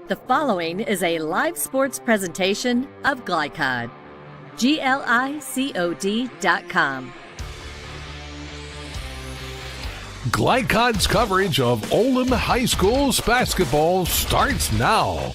The following is a live sports presentation of Glycod. GLICOD.com. Glycod's coverage of Oldham High School's basketball starts now.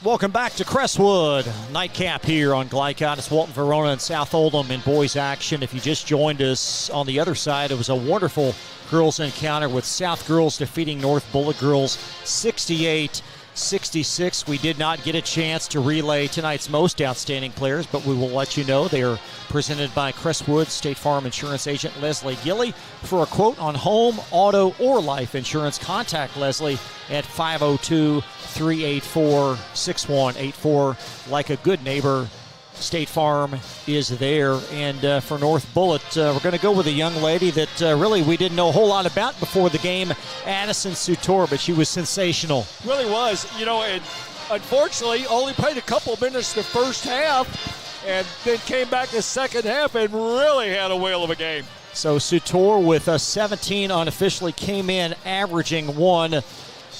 Welcome back to Crestwood. Nightcap here on Glycod. It's Walton-Verona and South Oldham in boys action. If you just joined us on the other side, it was a wonderful girls encounter with South girls defeating North Bullitt girls 68-66. We did not get a chance to relay tonight's most outstanding players, but we will let you know. They are presented by Crestwood State Farm Insurance Agent Leslie Gilley. For a quote on home, auto, or life insurance, contact Leslie at 502-384-6184. Like a good neighbor, State Farm is there. And for North Bullitt, we're going to go with a young lady that really we didn't know a whole lot about before the game, Addison Sutor, but she was sensational. Really was, and unfortunately only played a couple minutes the first half and then came back the second half and really had a whale of a game. So Sutor with 17 unofficially came in averaging one.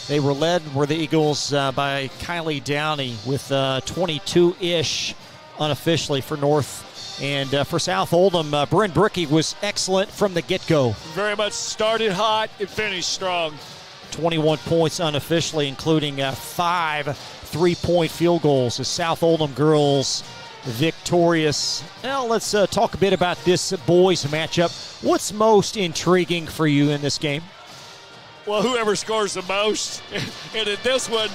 They were led, the Eagles, by Kylie Downey with 22-ish unofficially for North. And for South Oldham, Bryn Brickey was excellent from the get-go. Very much started hot and finished strong. 21 points unofficially, including 5 three-point field goals. The South Oldham girls victorious. Now let's talk a bit about this boys matchup. What's most intriguing for you in this game? Well, whoever scores the most. And in this one,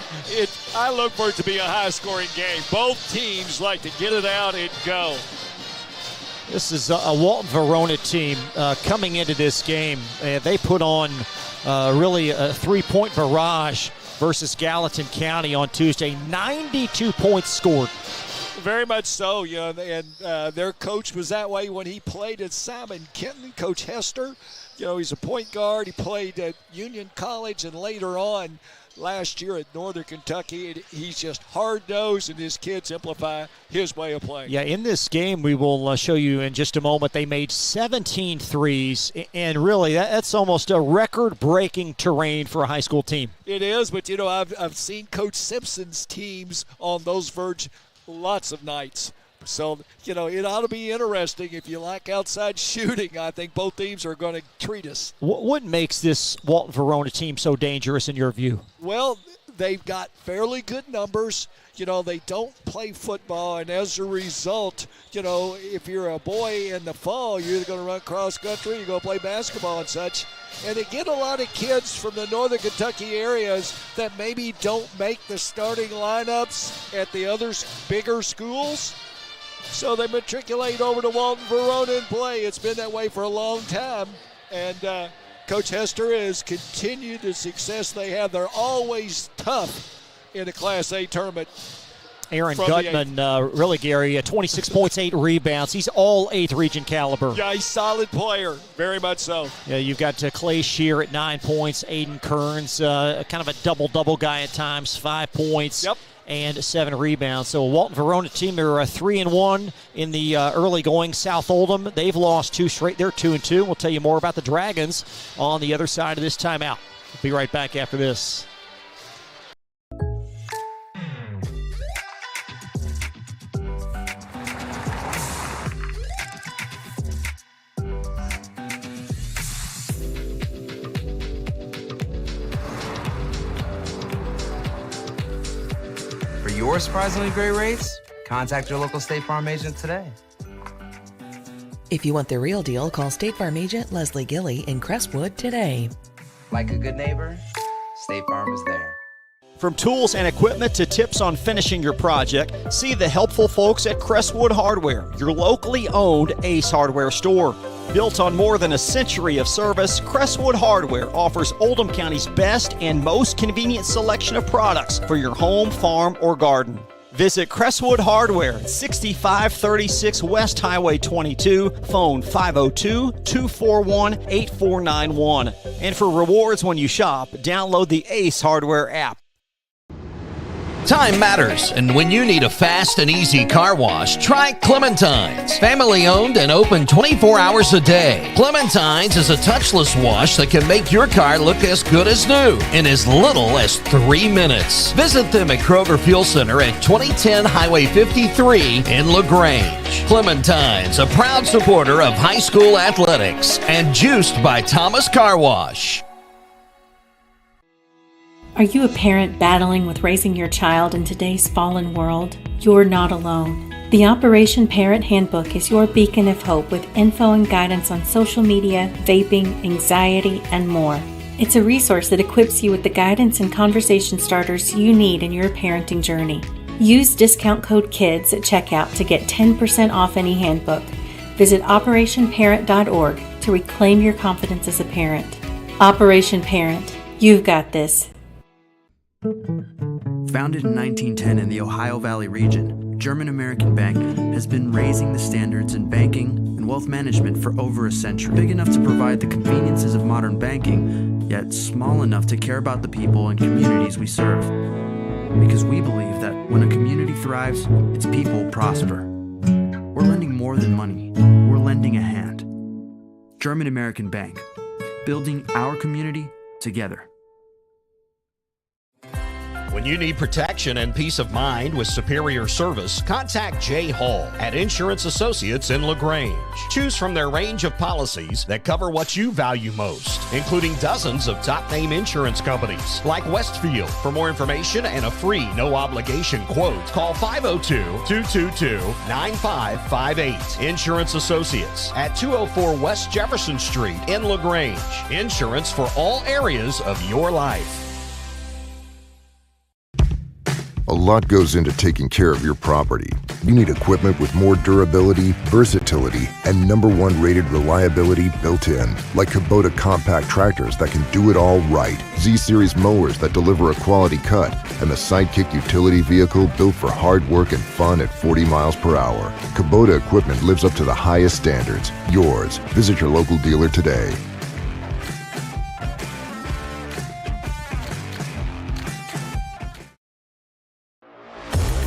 I look for it to be a high-scoring game. Both teams like to get it out and go. This is a Walton-Verona team coming into this game. They put on really a three-point barrage versus Gallatin County on Tuesday. 92 points scored. Very much so, and their coach was that way when he played at Simon Kenton, Coach Hester. He's a point guard. He played at Union College and later on last year at Northern Kentucky. And he's just hard-nosed, and his kids amplify his way of playing. Yeah, in this game, we will show you in just a moment, they made 17 threes, and really that's almost a record-breaking terrain for a high school team. It is, but, I've seen Coach Simpson's teams on those verge lots of nights. So, it ought to be interesting. If you like outside shooting, I think both teams are going to treat us. What makes this Walton-Verona team so dangerous in your view? Well, they've got fairly good numbers. They don't play football, and as a result, if you're a boy in the fall, you're either going to run cross country, you're going to play basketball and such. And they get a lot of kids from the Northern Kentucky areas that maybe don't make the starting lineups at the other bigger schools. So they matriculate over to Walton-Verona and play. It's been that way for a long time. And Coach Hester has continued the success they have. They're always tough in a Class A tournament. Aaron Gutman, really, Gary, 26 points, 8 rebounds. He's all 8th region caliber. Yeah, he's a solid player. Very much so. Yeah, you've got Clay Shear at 9 points, Aiden Kearns, kind of a double-double guy at times, 5 points. Yep. And 7 rebounds. So a Walton-Verona team, they're 3-1 in the early going. South Oldham, they've lost 2 straight. They're 2-2. We'll tell you more about the Dragons on the other side of this timeout. We'll be right back after this. For your surprisingly great rates, contact your local State Farm agent today. If you want the real deal, call State Farm agent Leslie Gilley in Crestwood today. Like a good neighbor, State Farm is there. From tools and equipment to tips on finishing your project, see the helpful folks at Crestwood Hardware, your locally owned Ace Hardware store. Built on more than a century of service, Crestwood Hardware offers Oldham County's best and most convenient selection of products for your home, farm, or garden. Visit Crestwood Hardware, 6536 West Highway 22, phone 502-241-8491. And for rewards when you shop, download the Ace Hardware app. Time matters, and when you need a fast and easy car wash, try Clementine's. Family-owned and open 24 hours a day. Clementine's is a touchless wash that can make your car look as good as new in as little as 3 minutes. Visit them at Kroger Fuel Center at 2010 Highway 53 in LaGrange. Clementine's, a proud supporter of high school athletics, and juiced by Thomas Car Wash. Are you a parent battling with raising your child in today's fallen world? You're not alone. The Operation Parent Handbook is your beacon of hope with info and guidance on social media, vaping, anxiety, and more. It's a resource that equips you with the guidance and conversation starters you need in your parenting journey. Use discount code KIDS at checkout to get 10% off any handbook. Visit operationparent.org to reclaim your confidence as a parent. Operation Parent, you've got this. Founded in 1910 in the Ohio Valley region, German American Bank has been raising the standards in banking and wealth management for over a century. Big enough to provide the conveniences of modern banking, yet small enough to care about the people and communities we serve. Because we believe that when a community thrives, its people prosper. We're lending more than money. We're lending a hand. German American Bank, building our community together. When you need protection and peace of mind with superior service, contact Jay Hall at Insurance Associates in LaGrange. Choose from their range of policies that cover what you value most, including dozens of top-name insurance companies like Westfield. For more information and a free no-obligation quote, call 502-222-9558. Insurance Associates at 204 West Jefferson Street in LaGrange. Insurance for all areas of your life. A lot goes into taking care of your property. You need equipment with more durability, versatility, and #1 rated reliability built in, like Kubota compact tractors that can do it all right, Z-Series mowers that deliver a quality cut, and the Sidekick utility vehicle built for hard work and fun at 40 miles per hour. Kubota equipment lives up to the highest standards. Yours. Visit your local dealer today.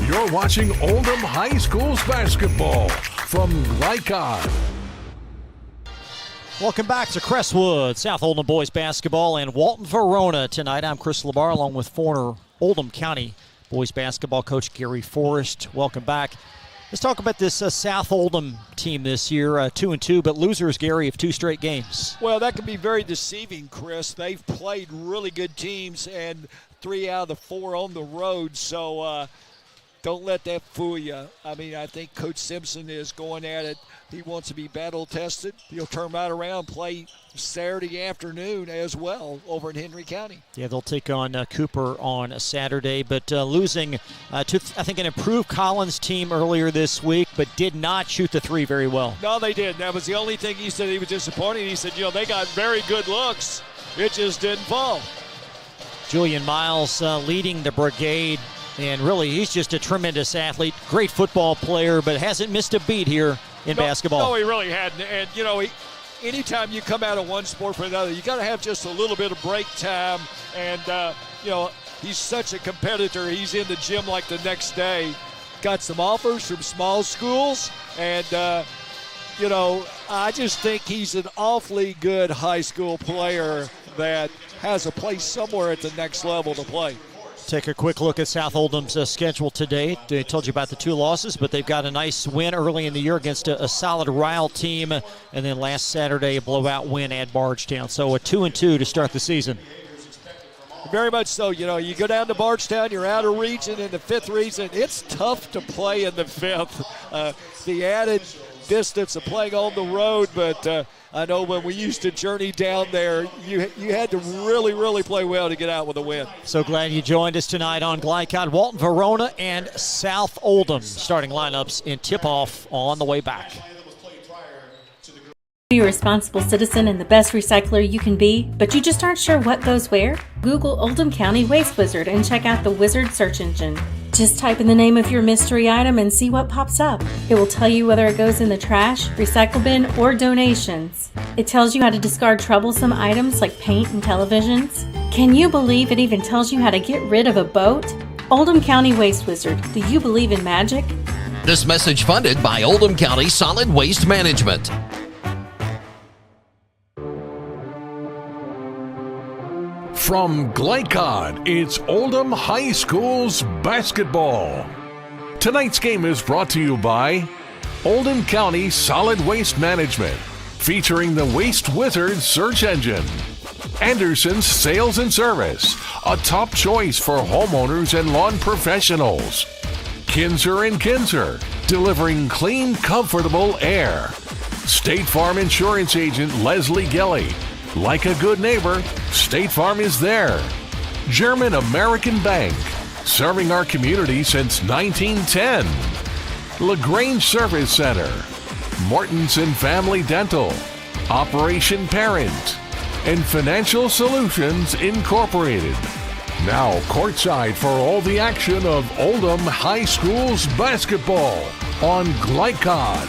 You're watching Oldham High School's basketball from Lycon. Welcome back to Crestwood, South Oldham boys basketball and Walton-Verona tonight. I'm Chris LaBar along with former Oldham County boys basketball coach Gary Forrest. Welcome back. Let's talk about this South Oldham team this year, 2-2, but losers, Gary, of 2 straight games. Well, that can be very deceiving, Chris. They've played really good teams and 3 out of the 4 on the road, so don't let that fool you. I mean, I think Coach Simpson is going at it. He wants to be battle-tested. He'll turn right around, play Saturday afternoon as well over in Henry County. Yeah, they'll take on Cooper on Saturday, but losing to, I think, an improved Collins team earlier this week, but did not shoot the 3 very well. No, they did. That was the only thing he said he was disappointed. He said, they got very good looks. It just didn't fall. Julian Miles leading the brigade. And really, he's just a tremendous athlete, great football player, but hasn't missed a beat here in basketball. No, he really hadn't. And, anytime you come out of one sport for another, you got to have just a little bit of break time. And, he's such a competitor. He's in the gym like the next day. Got some offers from small schools. And, I just think he's an awfully good high school player that has a place somewhere at the next level to play. Take a quick look at South Oldham's schedule today. They told you about the 2 losses, but they've got a nice win early in the year against a solid Ryle team. And then last Saturday, a blowout win at Bardstown. So a 2-2 to start the season. Very much so. You go down to Bardstown, you're out of region in the 5th region. It's tough to play in the 5th. The added distance of playing on the road, but I know when we used to journey down there, you had to really, really play well to get out with a win. So glad you joined us tonight on Glycod. Walton-Verona and South Oldham starting lineups in tip-off on the way back. Be a responsible citizen and the best recycler you can be, but you just aren't sure what goes where? Google Oldham County Waste Wizard and check out the Wizard search engine. Just type in the name of your mystery item and see what pops up. It will tell you whether it goes in the trash, recycle bin, or donations. It tells you how to discard troublesome items like paint and televisions. Can you believe it even tells you how to get rid of a boat? Oldham County Waste Wizard, do you believe in magic? This message funded by Oldham County Solid Waste Management. From Glycod, it's Oldham High School's basketball. Tonight's game is brought to you by Oldham County Solid Waste Management, featuring the Waste Wizard search engine. Anderson's Sales and Service, a top choice for homeowners and lawn professionals. Kinzer & Kinzer, delivering clean, comfortable air. State Farm Insurance Agent Leslie Gelly. Like a good neighbor, State Farm is there. German American Bank, serving our community since 1910. LaGrange Service Center, Mortensen Family Dental, Operation Parent, and Financial Solutions Incorporated. Now courtside for all the action of Oldham High School's basketball on Glycod.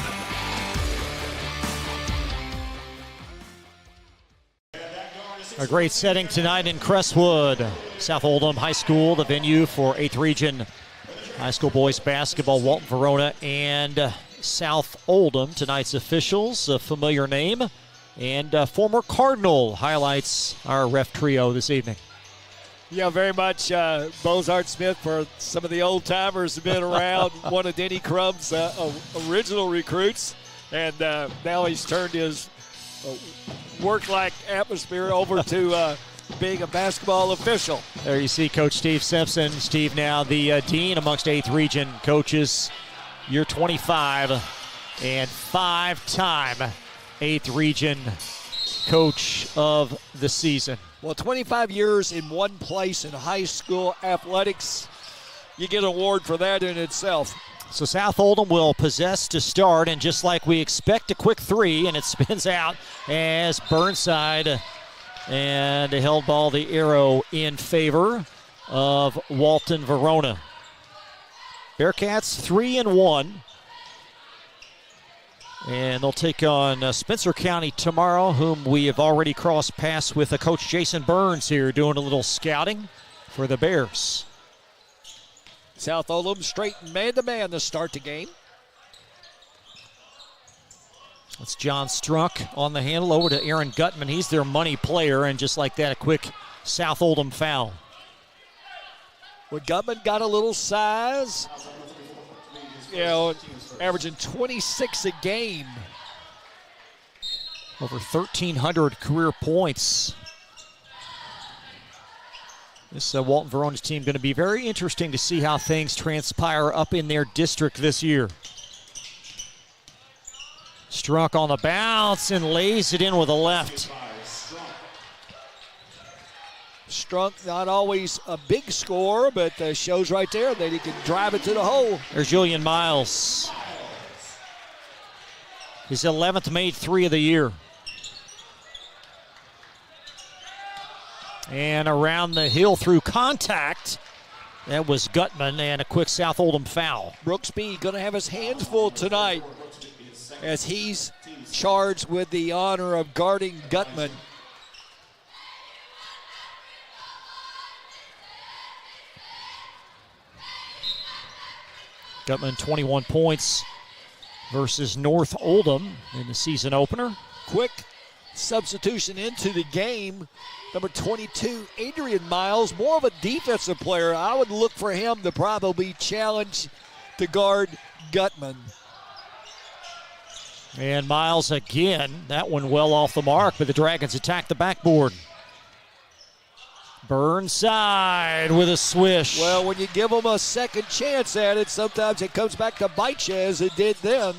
A great setting tonight in Crestwood. South Oldham High School, the venue for 8th Region High School boys basketball. Walton-Verona and South Oldham. Tonight's officials, a familiar name, and former Cardinal highlights our ref trio this evening. Yeah, very much. Bozart Smith, for some of the old timers, have been around. One of Denny Crumb's original recruits, and now he's turned his work-like atmosphere over to being a basketball official. There you see Coach Steve Simpson. Steve, now the dean amongst 8th Region coaches, year 25, and 5-time 8th Region Coach of the season. Well, 25 years in one place in high school athletics, you get an award for that in itself. So South Oldham will possess to start, and just like we expect, a quick three, and it spins out as Burnside and a held ball, the arrow in favor of Walton-Verona. Bearcats 3-1. And they'll take on Spencer County tomorrow, whom we have already crossed paths with Coach Jason Burns here doing a little scouting for the Bears. South Oldham straight man-to-man to start the game. That's John Strunk on the handle over to Aaron Gutman. He's their money player, and just like that, a quick South Oldham foul. Well, Gutman got a little size. You know, averaging 26 a game. Over 1,300 career points. This Walton-Verona's team going to be very interesting to see how things transpire up in their district this year. Strunk on the bounce and lays it in with a left. Strunk, not always a big scorer, but shows right there that he can drive it to the hole. There's Julian Miles. His 11th made three of the year. And around the hill through contact, that was Gutman, and a quick South Oldham foul. Brooksby going to have his hands full tonight as he's charged with the honor of guarding Gutman. Gutman 21 points versus North Oldham in the season opener. Quick substitution into the game. Number 22, Adrian Miles, more of a defensive player. I would look for him to probably challenge to guard Gutman. And Miles again, that one well off the mark, but the Dragons attack the backboard. Burnside with a swish. Well, when you give them a second chance at it, sometimes it comes back to bite you as it did then.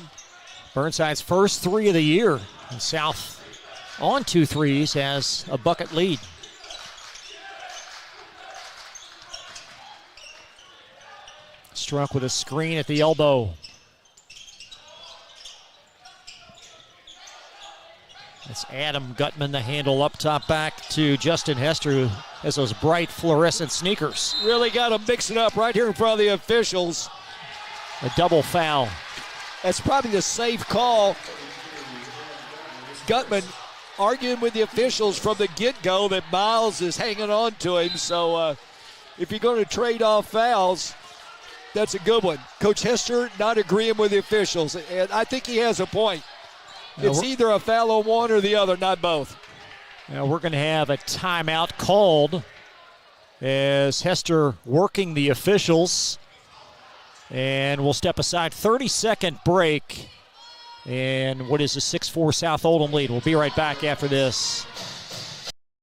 Burnside's first three of the year. And South on 2 threes has a bucket lead. Strunk with a screen at the elbow. It's Adam Gutman, the handle up top back to Justin Hester, who has those bright fluorescent sneakers. Really got to mix it up right here in front of the officials. A double foul. That's probably the safe call. Gutman arguing with the officials from the get-go that Miles is hanging on to him, so if you're going to trade off fouls, that's a good one. Coach Hester not agreeing with the officials, and I think he has a point. It's either a foul on one or the other, not both. Now we're going to have a timeout called as Hester working the officials. And we'll step aside. 30-second break. And what is a 6-4 South Oldham lead? We'll be right back after this.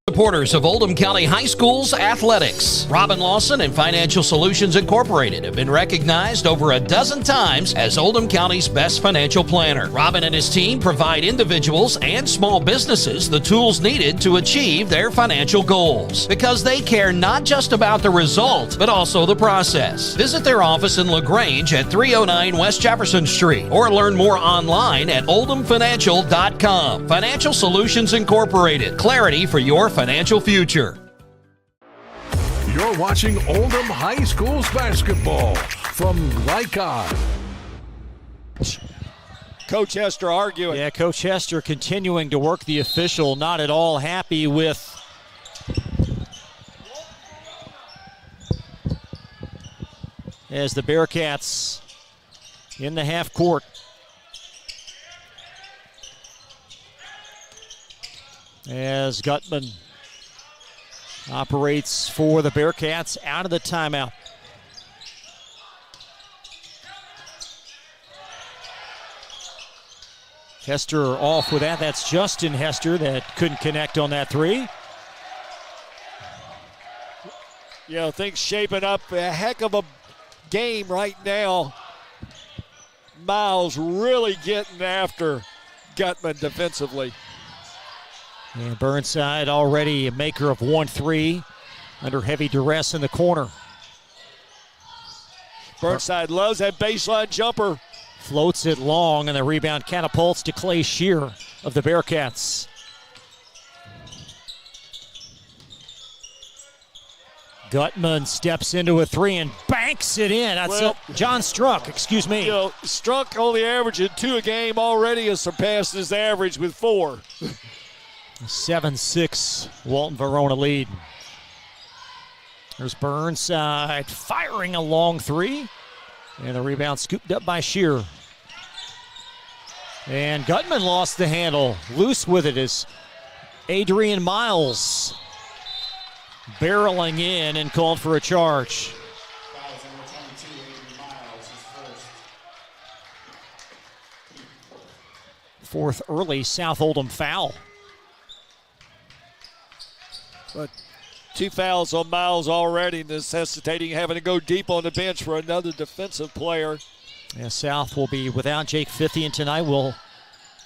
Supporters of Oldham County High School's athletics. Robin Lawson and Financial Solutions Incorporated have been recognized over a dozen times as Oldham County's best financial planner. Robin and his team provide individuals and small businesses the tools needed to achieve their financial goals because they care not just about the result, but also the process. Visit their office in LaGrange at 309 West Jefferson Street or learn more online at oldhamfinancial.com. Financial Solutions Incorporated. Clarity for your financial future. You're watching Oldham High School's basketball from Glycod. Coach Hester arguing. Yeah, Coach Hester continuing to work the official, not at all happy with as the Bearcats in the half court. As Gutman operates for the Bearcats out of the timeout. Hester off with that. That's Justin Hester that couldn't connect on that three. You know, things shaping up a heck of a game right now. Miles really getting after Gutman defensively. And Burnside already a maker of 1-3 under heavy duress in the corner. Burnside loves that baseline jumper. Floats it long, and the rebound catapults to Clay Shear of the Bearcats. Gutman steps into a three and banks it in. That's John Struck, excuse me. You know, Struck only averaging 2 a game, already has surpassed his average with 4. 7-6 Walton-Verona lead. There's Burnside firing a long three. And the rebound scooped up by Shear. And Gutman lost the handle. Loose with it is Adrian Miles. Barreling in and called for a charge. Fourth early South Oldham foul. But 2 fouls on Miles already, necessitating having to go deep on the bench for another defensive player. Yeah, South will be without Jake Fithian tonight, will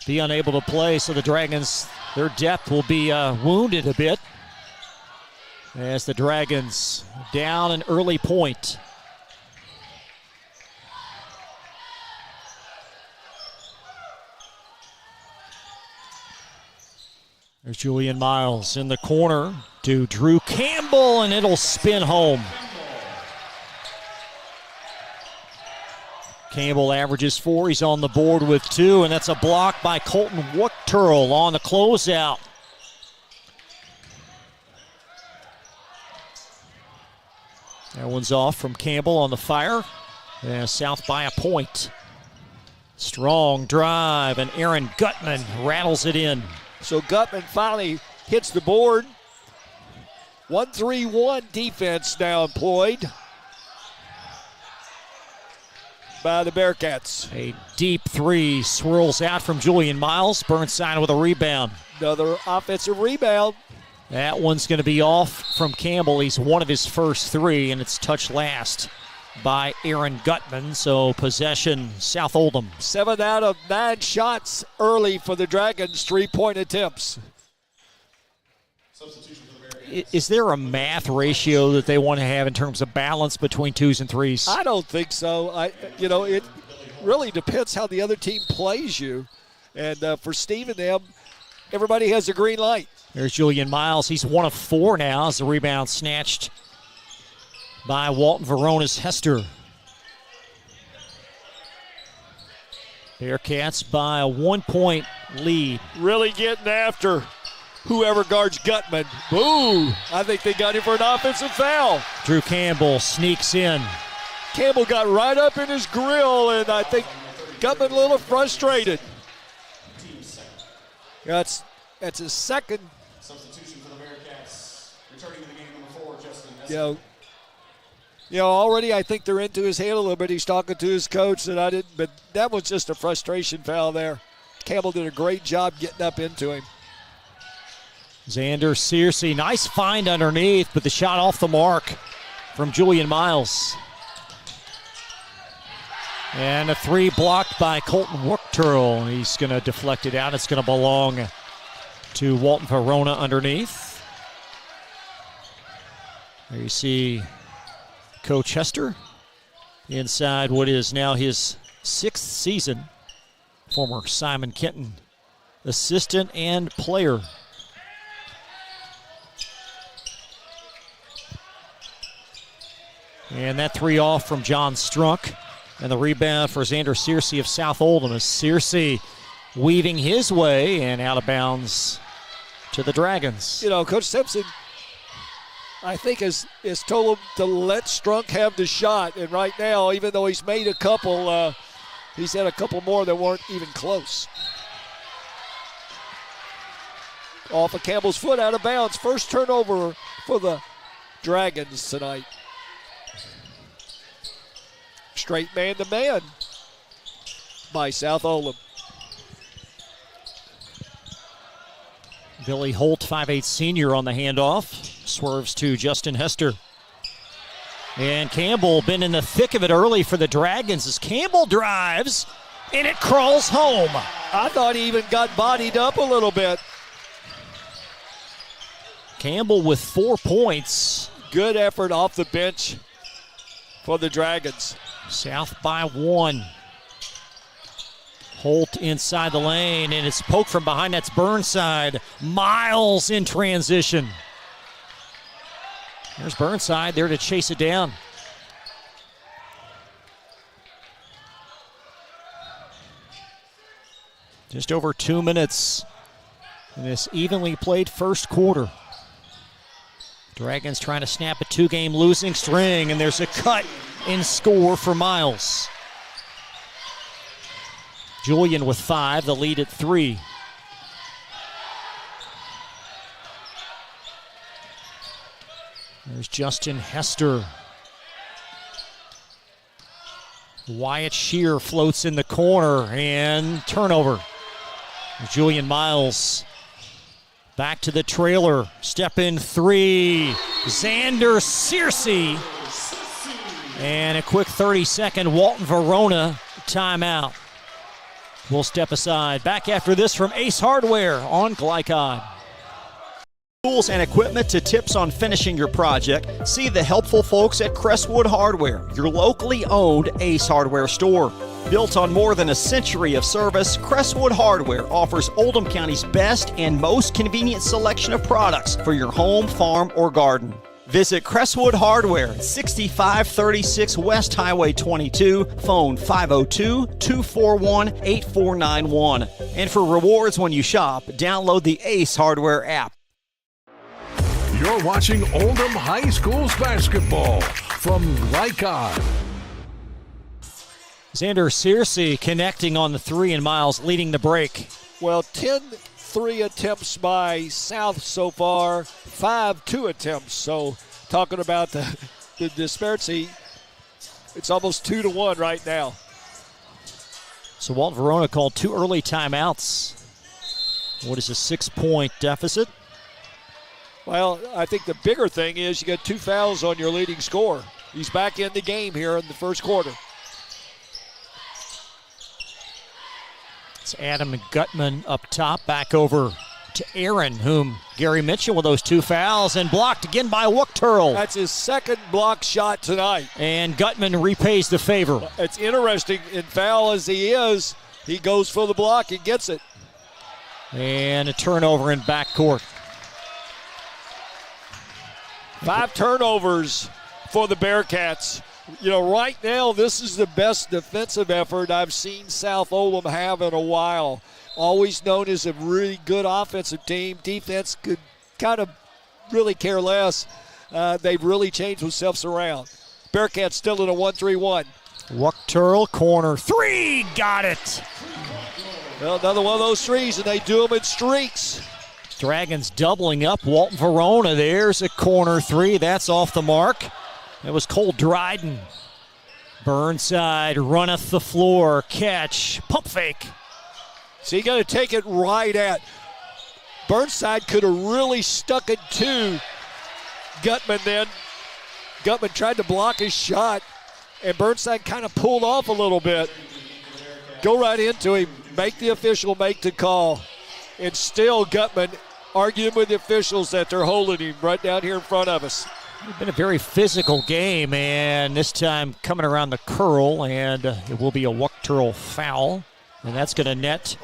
be unable to play, so the Dragons, their depth will be wounded a bit as the Dragons down an early point. There's Julian Miles in the corner to Drew Campbell, and it'll spin home. Campbell averages 4. He's on the board with 2, and that's a block by Colton Wutterl on the closeout. That one's off from Campbell on the fire. And South by a point. Strong drive, and Aaron Gutman rattles it in. So Gutman finally hits the board. 1-3-1 defense now employed by the Bearcats. A deep three swirls out from Julian Miles. Burnside with a rebound. Another offensive rebound. That one's going to be off from Campbell. He's one of his first 3, and it's touched last by Aaron Gutman. So possession, South Oldham. 7 out of 9 shots early for the Dragons, 3-point attempts. Is there a math ratio that they want to have in terms of balance between 2s and 3s? I don't think so. It really depends how the other team plays you. And for Steve and them, everybody has a green light. There's Julian Miles. He's 1 of 4 now as the rebound snatched by Walton-Verona's Hester. Bearcats by a 1-point lead. Really getting after whoever guards Gutman. Boo! I think they got him for an offensive foul. Drew Campbell sneaks in. Campbell got right up in his grill, and I think Gutman a little frustrated. That's his second. Substitution for the Bearcats. Returning to the game number 4, Justin. Already I think they're into his head a little bit. He's talking to his coach, but that was just a frustration foul there. Campbell did a great job getting up into him. Xander Searcy, nice find underneath, but the shot off the mark from Julian Miles. And a 3 blocked by Colton Wuchterl. He's going to deflect it out. It's going to belong to Walton-Verona underneath. There you see Coach Hester inside what is now his 6th season. Former Simon Kenton assistant and player. And that 3 off from John Strunk. And the rebound for Xander Searcy of South Oldham as Searcy weaving his way and out of bounds to the Dragons. Coach Simpson, I think, has told him to let Strunk have the shot. And right now, even though he's made a couple, he's had a couple more that weren't even close. Off of Campbell's foot, out of bounds. First turnover for the Dragons tonight. Straight man-to-man by South Oldham. Billy Holt, 5'8" senior on the handoff. Swerves to Justin Hester. And Campbell been in the thick of it early for the Dragons as Campbell drives, and it crawls home. I thought he even got bodied up a little bit. Campbell with 4 points. Good effort off the bench for the Dragons. South by 1. Holt inside the lane, and it's poked from behind. That's Burnside. Miles in transition. There's Burnside there to chase it down. Just over 2 minutes in this evenly played first quarter. Dragons trying to snap a 2-game losing string, and there's a cut in score for Miles. Julian with 5, the lead at 3. There's Justin Hester. Wyatt Shear floats in the corner, and turnover. Julian Miles back to the trailer. Step in 3. Xander Searcy. And a quick 30-second Walton-Verona timeout. We'll step aside. Back after this from Ace Hardware on Glycod. Tools and equipment to tips on finishing your project. See the helpful folks at Crestwood Hardware, your locally owned Ace Hardware store. Built on more than a century of service, Crestwood Hardware offers Oldham County's best and most convenient selection of products for your home, farm, or garden. Visit Crestwood Hardware at 6536 West Highway 22, phone 502-241-8491. And for rewards when you shop, download the Ace Hardware app. You're watching Oldham High School's basketball from Glycod. Xander Searcy connecting on the 3 and Miles leading the break. Well, 10 3 attempts by South so far, 5 2 attempts. So talking about the disparity, it's almost 2-1 right now. So Walton-Verona called 2 early timeouts. What is a 6-point deficit? Well, I think the bigger thing is you got 2 fouls on your leading scorer. He's back in the game here in the first quarter. It's Adam Gutman up top, back over to Aaron, whom Gary mentioned with those 2 fouls, and blocked again by Wuchterl. That's his second block shot tonight. And Gutman repays the favor. It's interesting, in foul as he is, he goes for the block and gets it. And a turnover in backcourt. 5 turnovers for the Bearcats. You know, right now, this is the best defensive effort I've seen South Oldham have in a while. Always known as a really good offensive team. Defense could kind of really care less. They've really changed themselves around. Bearcats still in a 1-3-1. Wuchterl, corner three, got it. Well, another one of those threes, and they do them in streaks. Dragons doubling up. Walton-Verona, there's a corner three. That's off the mark. It was Cole Dryden. Burnside runneth the floor. Catch. Pump fake. So you got to take it right at. Burnside could have really stuck it to Gutman then. Gutman tried to block his shot, and Burnside kind of pulled off a little bit. Go right into him. Make the official make the call. And still Gutman arguing with the officials that they're holding him right down here in front of us. It's been a very physical game, and this time coming around the curl, and it will be a Wuchterl foul, and that's going to net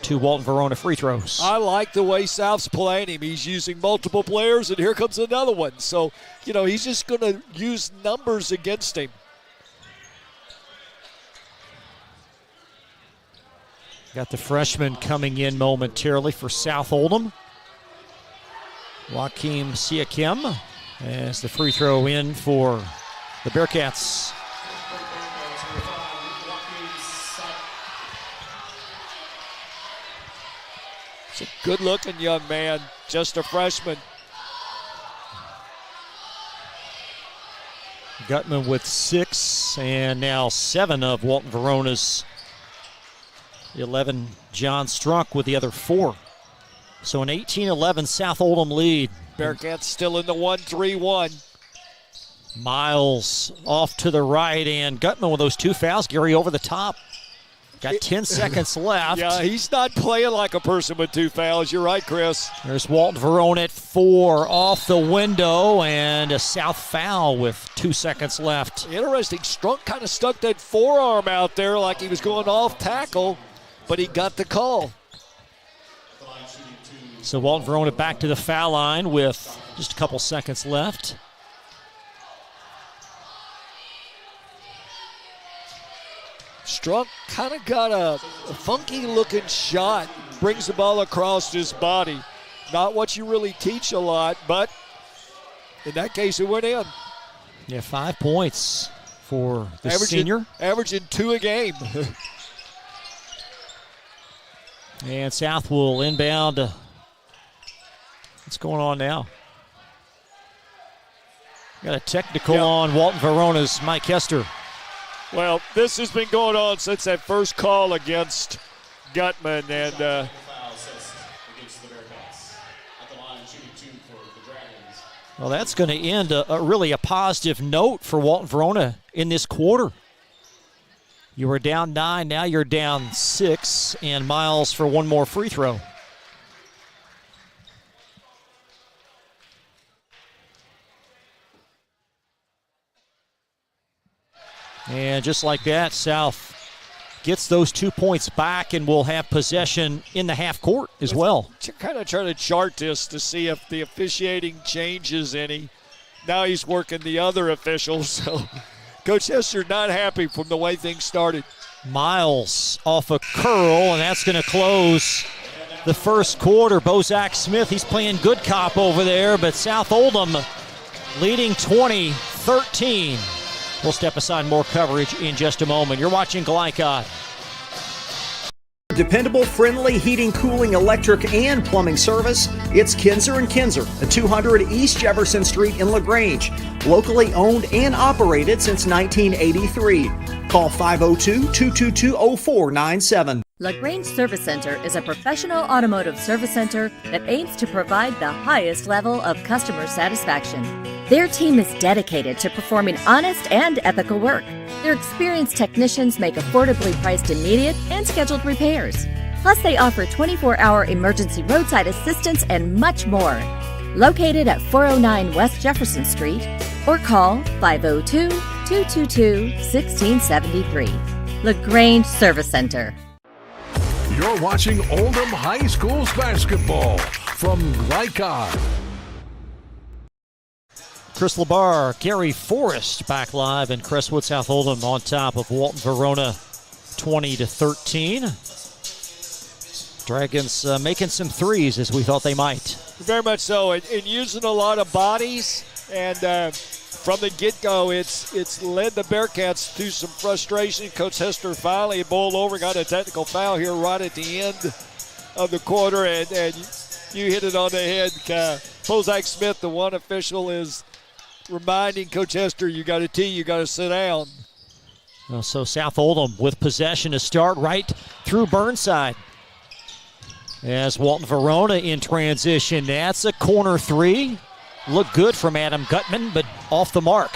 2 Walton-Verona free throws. I like the way South's playing him. He's using multiple players, and here comes another one. So, you know, he's just going to use numbers against him. Got the freshman coming in momentarily for South Oldham. Joaquim Siakim as the free throw in for the Bearcats. It's a good-looking young man, just a freshman. Gutman with 6, and now 7 of Walton-Verona's 11. John Strunk with the other 4. So an 18-11 South Oldham lead. Bearcats still in the 1-3-1. Miles off to the right, and Gutman with those 2 fouls. Gary over the top. Got 10 seconds left. Yeah, he's not playing like a person with 2 fouls. You're right, Chris. There's Walton-Verona at 4 off the window, and a South foul with 2 seconds left. Interesting. Strunk kind of stuck that forearm out there like he was going off tackle, but he got the call. So Walton-Verona back to the foul line with just a couple seconds left. Strunk kind of got a funky-looking shot, brings the ball across his body. Not what you really teach a lot, but in that case, it went in. Yeah, 5 points for the senior. Averaging 2 a game. And South will inbound. What's going on now? Got a technical on Walton-Verona's Mike Hester. Well, this has been going on since that first call against Gutman, and well, that's going to end a really positive note for Walton-Verona in this quarter. You were down 9, now you're down 6, and Miles for one more free throw. And just like that, South gets those 2 points back and will have possession in the half court as well. Kind of trying to chart this to see if the officiating changes any. Now he's working the other officials, so Coach Hester not happy from the way things started. Miles off a curl, and that's going to close the first quarter. Bozak Smith, he's playing good cop over there, but South Oldham leading 20-13. We'll step aside, more coverage in just a moment. You're watching Glycod. Dependable, friendly heating, cooling, electric, and plumbing service. It's Kinzer & Kinzer at 200 East Jefferson Street in LaGrange. Locally owned and operated since 1983. Call 502-222-0497. LaGrange Service Center is a professional automotive service center that aims to provide the highest level of customer satisfaction. Their team is dedicated to performing honest and ethical work. Their experienced technicians make affordably priced immediate and scheduled repairs. Plus, they offer 24-hour emergency roadside assistance and much more. Located at 409 West Jefferson Street, or call 502-222-1673. LaGrange Service Center. You're watching Oldham High School's basketball from Glycod. Chris Labar, Gary Forrest back live in Crestwood, South Oldham on top of Walton-Verona 20-13. Dragons making some threes as we thought they might. Very much so, and using a lot of bodies, and from the get-go, it's led the Bearcats through some frustration. Coach Hester finally bowled over, got a technical foul here right at the end of the quarter, and you hit it on the head. Pozak Smith, the one official, is reminding Coach Hester, you got a tee, you got to sit down. Well, so South Oldham with possession to start right through Burnside. As Walton-Verona in transition. That's a corner three. Looked good from Adam Gutman, but off the mark.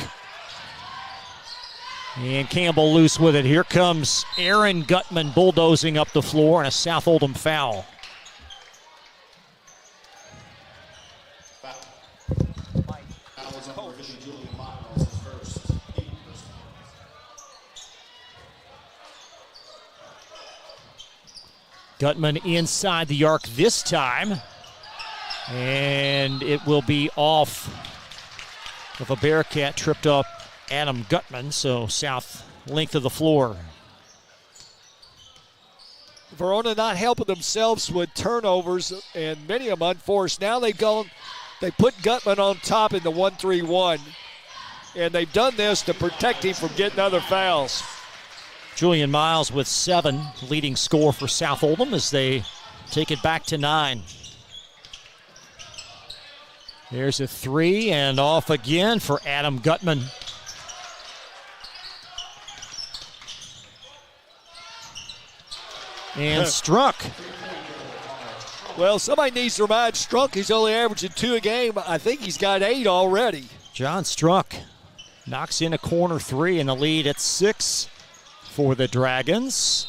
And Campbell loose with it. Here comes Aaron Gutman bulldozing up the floor, and a South Oldham foul. Gutman inside the arc this time. And it will be off of a Bearcat tripped up Adam Gutman, so south length of the floor. Verona not helping themselves with turnovers, and many of them unforced. Now they put Gutman on top in the 1-3-1, and they've done this to protect him from getting other fouls. Julian Miles with 7, leading score for South Oldham as they take it back to 9. There's a 3 and off again for Adam Gutman. And Strunk. Well, somebody needs to remind Strunk he's only averaging 2 a game. I think he's got 8 already. John Strunk knocks in a corner 3 and the lead at 6 for the Dragons.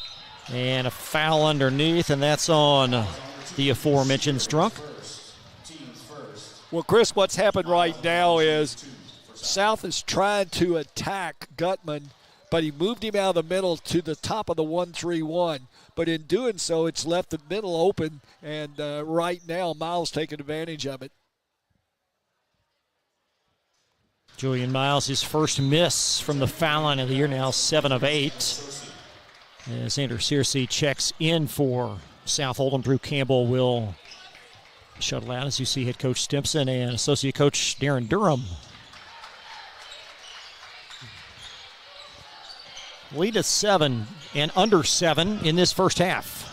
And a foul underneath, and that's on the aforementioned Strunk. Well, Chris, what's happened right now is South is trying to attack Gutman, but he moved him out of the middle to the top of the 1-3-1. But in doing so, it's left the middle open, and right now Miles taking advantage of it. Julian Miles, his first miss from the foul line of the year, now 7 of 8. As Andrew Searcy checks in for South Oldham, Drew Campbell will shuttle out as you see head coach Stimson and associate coach Darren Durham. Lead at 7 and under 7 in this first half.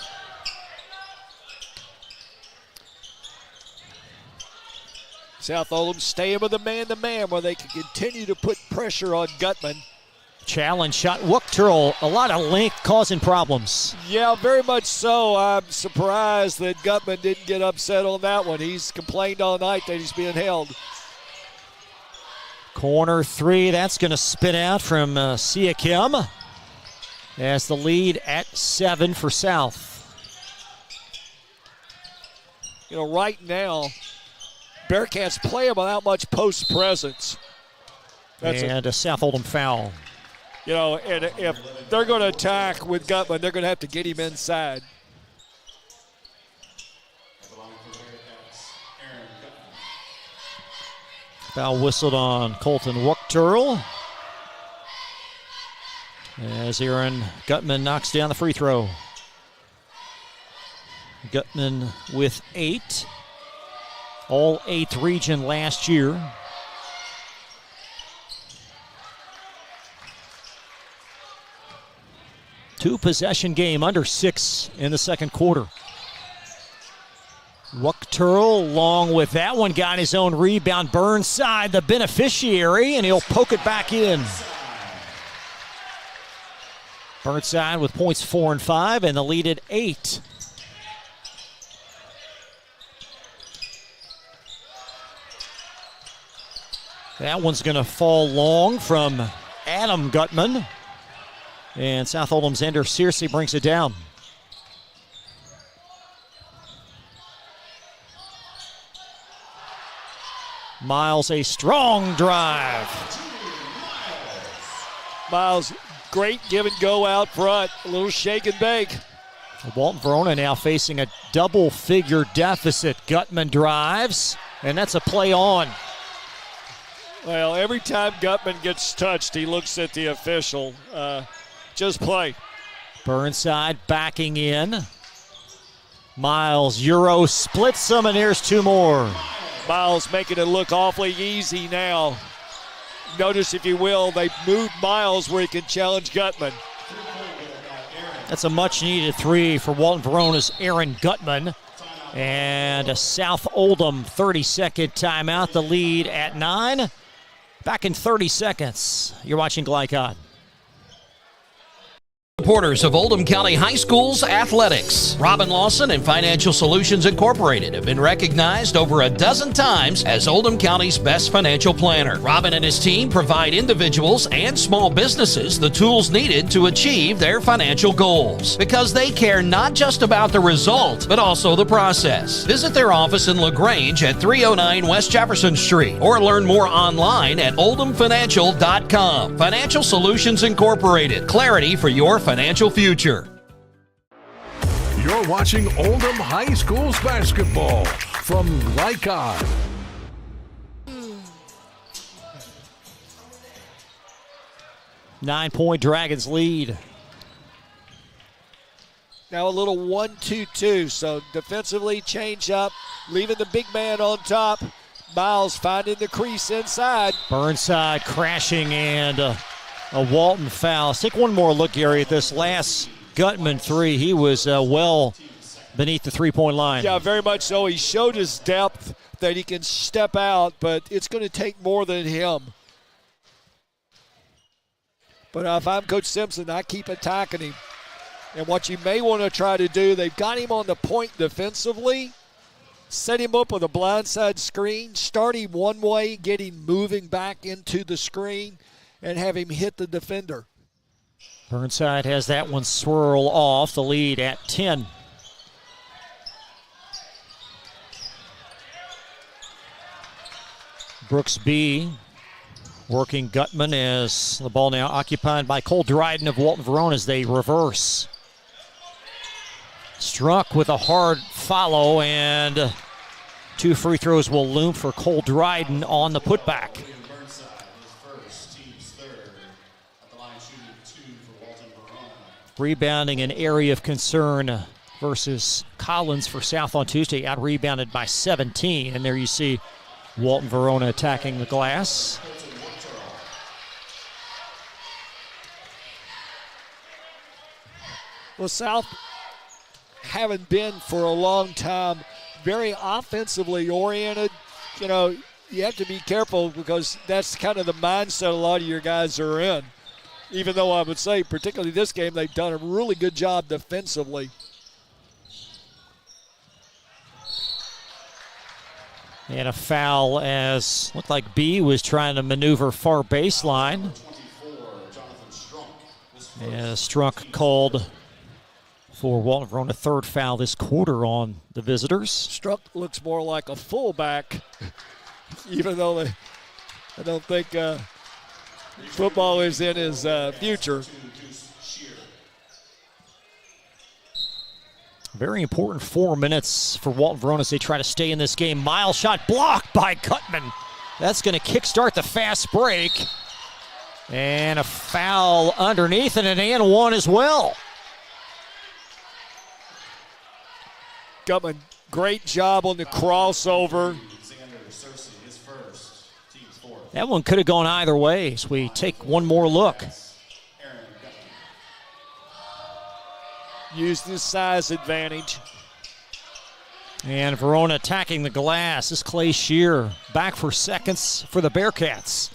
South Oldham staying with the man-to-man where they can continue to put pressure on Gutman. Challenge shot. Wookturl, a lot of length causing problems. Yeah, very much so. I'm surprised that Gutman didn't get upset on that one. He's complained all night that he's being held. Corner 3, that's going to spin out from Siakim as the lead at 7 for South. You know, right now, Bearcats play them without much post presence. And a South Oldham foul. You know, and if they're going to attack with Gutman, they're going to have to get him inside. Foul whistled on Colton Wookturl as Aaron Gutman knocks down the free throw. Gutman with 8. All 8th region last year. Two-possession game, under 6 in the second quarter. Wookturl, along with that one, got his own rebound. Burnside, the beneficiary, and he'll poke it back in. Burnside with points 4 and 5, and the lead at 8. That one's going to fall long from Adam Gutman. And South Oldham's Ender Searcy brings it down. Miles, a strong drive. Miles, great give and go out front. A little shake and bake. Walton-Verona now facing a double-figure deficit. Gutman drives, and that's a play on. Well, every time Gutman gets touched, he looks at the official. Just play. Burnside backing in. Miles, Euro splits them, and here's two more. Miles making it look awfully easy now. Notice, if you will, they moved Miles where he can challenge Gutman. That's a much-needed three for Walton-Verona's Aaron Gutman. And a South Oldham 30-second timeout. The lead at 9. Back in 30 seconds. You're watching Glycod. Supporters of Oldham County High School's athletics. Robin Lawson and Financial Solutions Incorporated have been recognized over a dozen times as Oldham County's best financial planner. Robin and his team provide individuals and small businesses the tools needed to achieve their financial goals, because they care not just about the result, but also the process. Visit their office in LaGrange at 309 West Jefferson Street, or learn more online at oldhamfinancial.com. Financial Solutions Incorporated. Clarity for your financial future. You're watching Oldham High School's basketball from Glycod. Nine-point Dragons lead. Now a little 1-2-2, so defensively change up, leaving the big man on top. Miles finding the crease inside. Burnside crashing, and a Walton foul. Let's take one more look, Gary, at this last Gutman three. He was well beneath the three-point line. Yeah, very much so. He showed his depth, that he can step out, but it's going to take more than him. But if I'm Coach Simpson, I keep attacking him. And what you may want to try to do, they've got him on the point defensively. Set him up with a blindside screen. Start him one way, get him moving back into the screen, and have him hit the defender. Burnside has that one swirl off. The lead at 10. Brooks B working Gutman, as the ball now occupied by Cole Dryden of Walton-Verona as they reverse. Struck with a hard follow, and two free throws will loom for Cole Dryden on the putback. Rebounding an area of concern versus Collins for South on Tuesday, out-rebounded by 17. And there you see Walton-Verona attacking the glass. Well, South haven't been for a long time very offensively oriented. You know, you have to be careful, because that's kind of the mindset a lot of your guys are in. Even though I would say, particularly this game, they've done a really good job defensively. And a foul, as looked like B was trying to maneuver far baseline. And Strunk called for Walton-Verona, third foul this quarter on the visitors. Strunk looks more like a fullback, even though I don't think football is in his future. Very important 4 minutes for Walton-Verona as they try to stay in this game. Miles shot blocked by Gutman. That's going to kickstart the fast break. And a foul underneath, and an and one as well. Gutman, great job on the crossover. That one could have gone either way as we take one more look. Use this size advantage. And Verona attacking the glass. This is Clay Shear back for seconds for the Bearcats.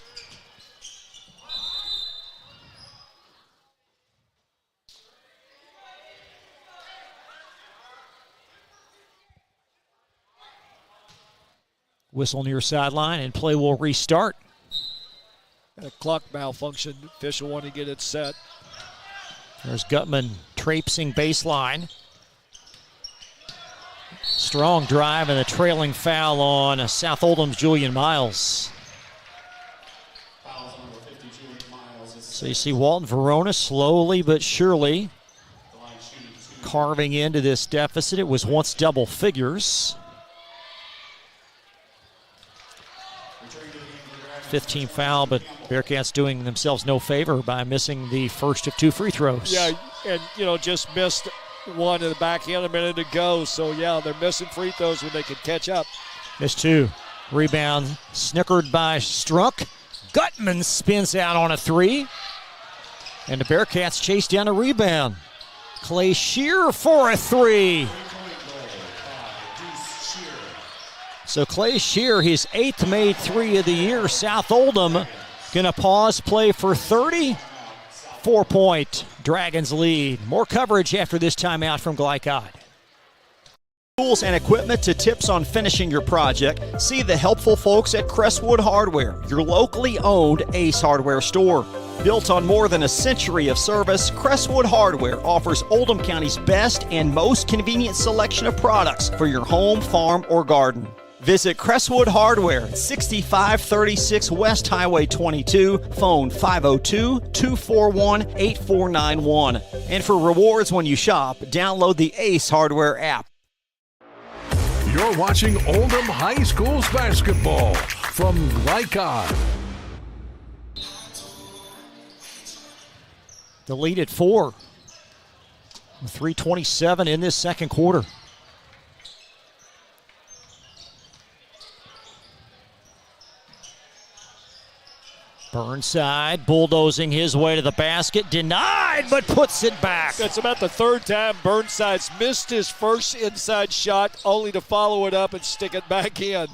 Whistle near sideline, and play will restart. A clock malfunction. Official want to get it set. There's Gutman traipsing baseline. Strong drive and a trailing foul on South Oldham's Julian Miles. So you see Walton-Verona slowly but surely carving into this deficit. It was once double figures. fifth team foul, but Bearcats doing themselves no favor by missing the first of 2 free throws. Yeah, and, just missed one in the back end a minute ago. So, yeah, they're missing free throws when they can catch up. Missed 2. Rebound snickered by Strunk. Gutman spins out on a 3. And the Bearcats chase down a rebound. Clay Shear for a 3. So Clay Shear, his 8th made 3 of the year. South Oldham gonna pause play for 30. 4-point Dragons lead. More coverage after this timeout from Glycod. Tools and equipment to tips on finishing your project. See the helpful folks at Crestwood Hardware, your locally owned Ace Hardware store. Built on more than a century of service, Crestwood Hardware offers Oldham County's best and most convenient selection of products for your home, farm, or garden. Visit Crestwood Hardware at 6536 West Highway 22, phone 502-241-8491. And for rewards when you shop, download the Ace Hardware app. You're watching Oldham High School's basketball from Glycod. The lead at 4. 3:27 in this second quarter. Burnside bulldozing his way to the basket. Denied, but puts it back. That's about the 3rd time Burnside's missed his first inside shot, only to follow it up and stick it back in.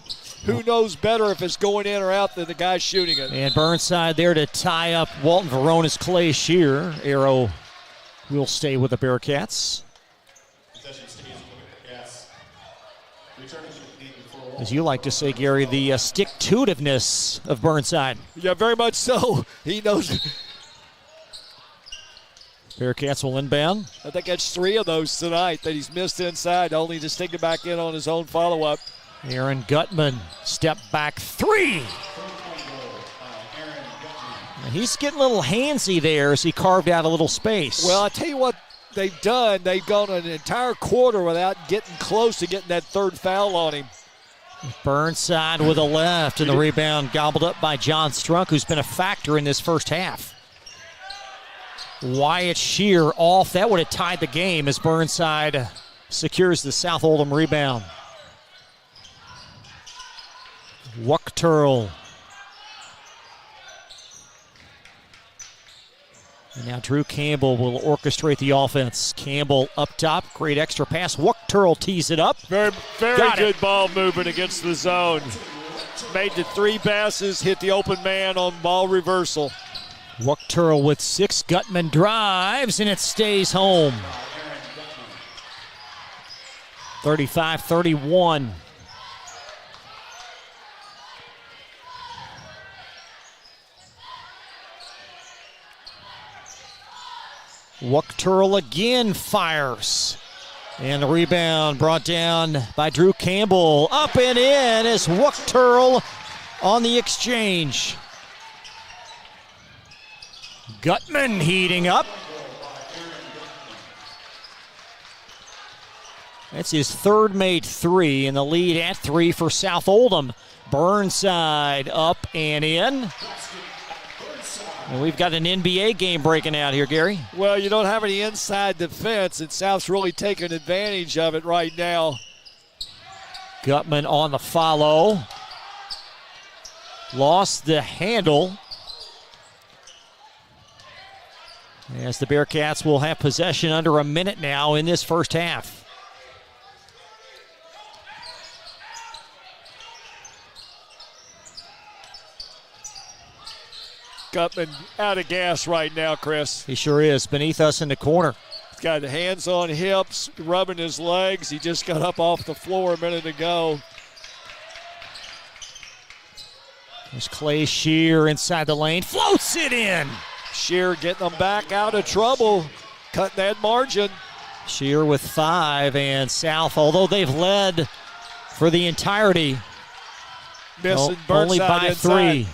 Who knows better if it's going in or out than the guy shooting it. And Burnside there to tie up Walton-Verona's Clay Shear. Arrow will stay with the Bearcats. As you like to say, Gary, the stick-to-itiveness of Burnside. Yeah, very much so. He knows. Bearcats will inbound. I think that's 3 of those tonight that he's missed inside, only to stick it back in on his own follow-up. Aaron Gutman, step back 3. He's getting a little handsy there as he carved out a little space. Well, I tell you what they've done. They've gone an entire quarter without getting close to getting that 3rd foul on him. Burnside with a left, and the rebound gobbled up by John Strunk, who's been a factor in this first half. Wyatt Shear off. That would have tied the game as Burnside secures the South Oldham rebound. Wuckturl. And now Drew Campbell will orchestrate the offense. Campbell up top, great extra pass. Wuckturl tees it up. Very good ball movement against the zone. Made the 3 passes, hit the open man on ball reversal. Wuckturl with 6. Gutman drives, and it stays home. 35-31. Wuckturl again fires. And the rebound brought down by Drew Campbell. Up and in is Wuckturl on the exchange. Gutman heating up. That's his 3rd made 3, and the lead at 3 for South Oldham. Burnside up and in. And we've got an NBA game breaking out here, Gary. Well, you don't have any inside defense, and South's really taking advantage of it right now. Gutman on the follow. Lost the handle. As the Bearcats will have possession under a minute now in this first half. Gutman out of gas right now, Chris. He sure is. Beneath us in the corner. He's got hands on hips, rubbing his legs. He just got up off the floor a minute ago. There's Clay Shear inside the lane. Floats it in. Shear getting them back out of trouble. Cutting that margin. Shear with 5, and South, although they've led for the entirety, missing only by inside. 3.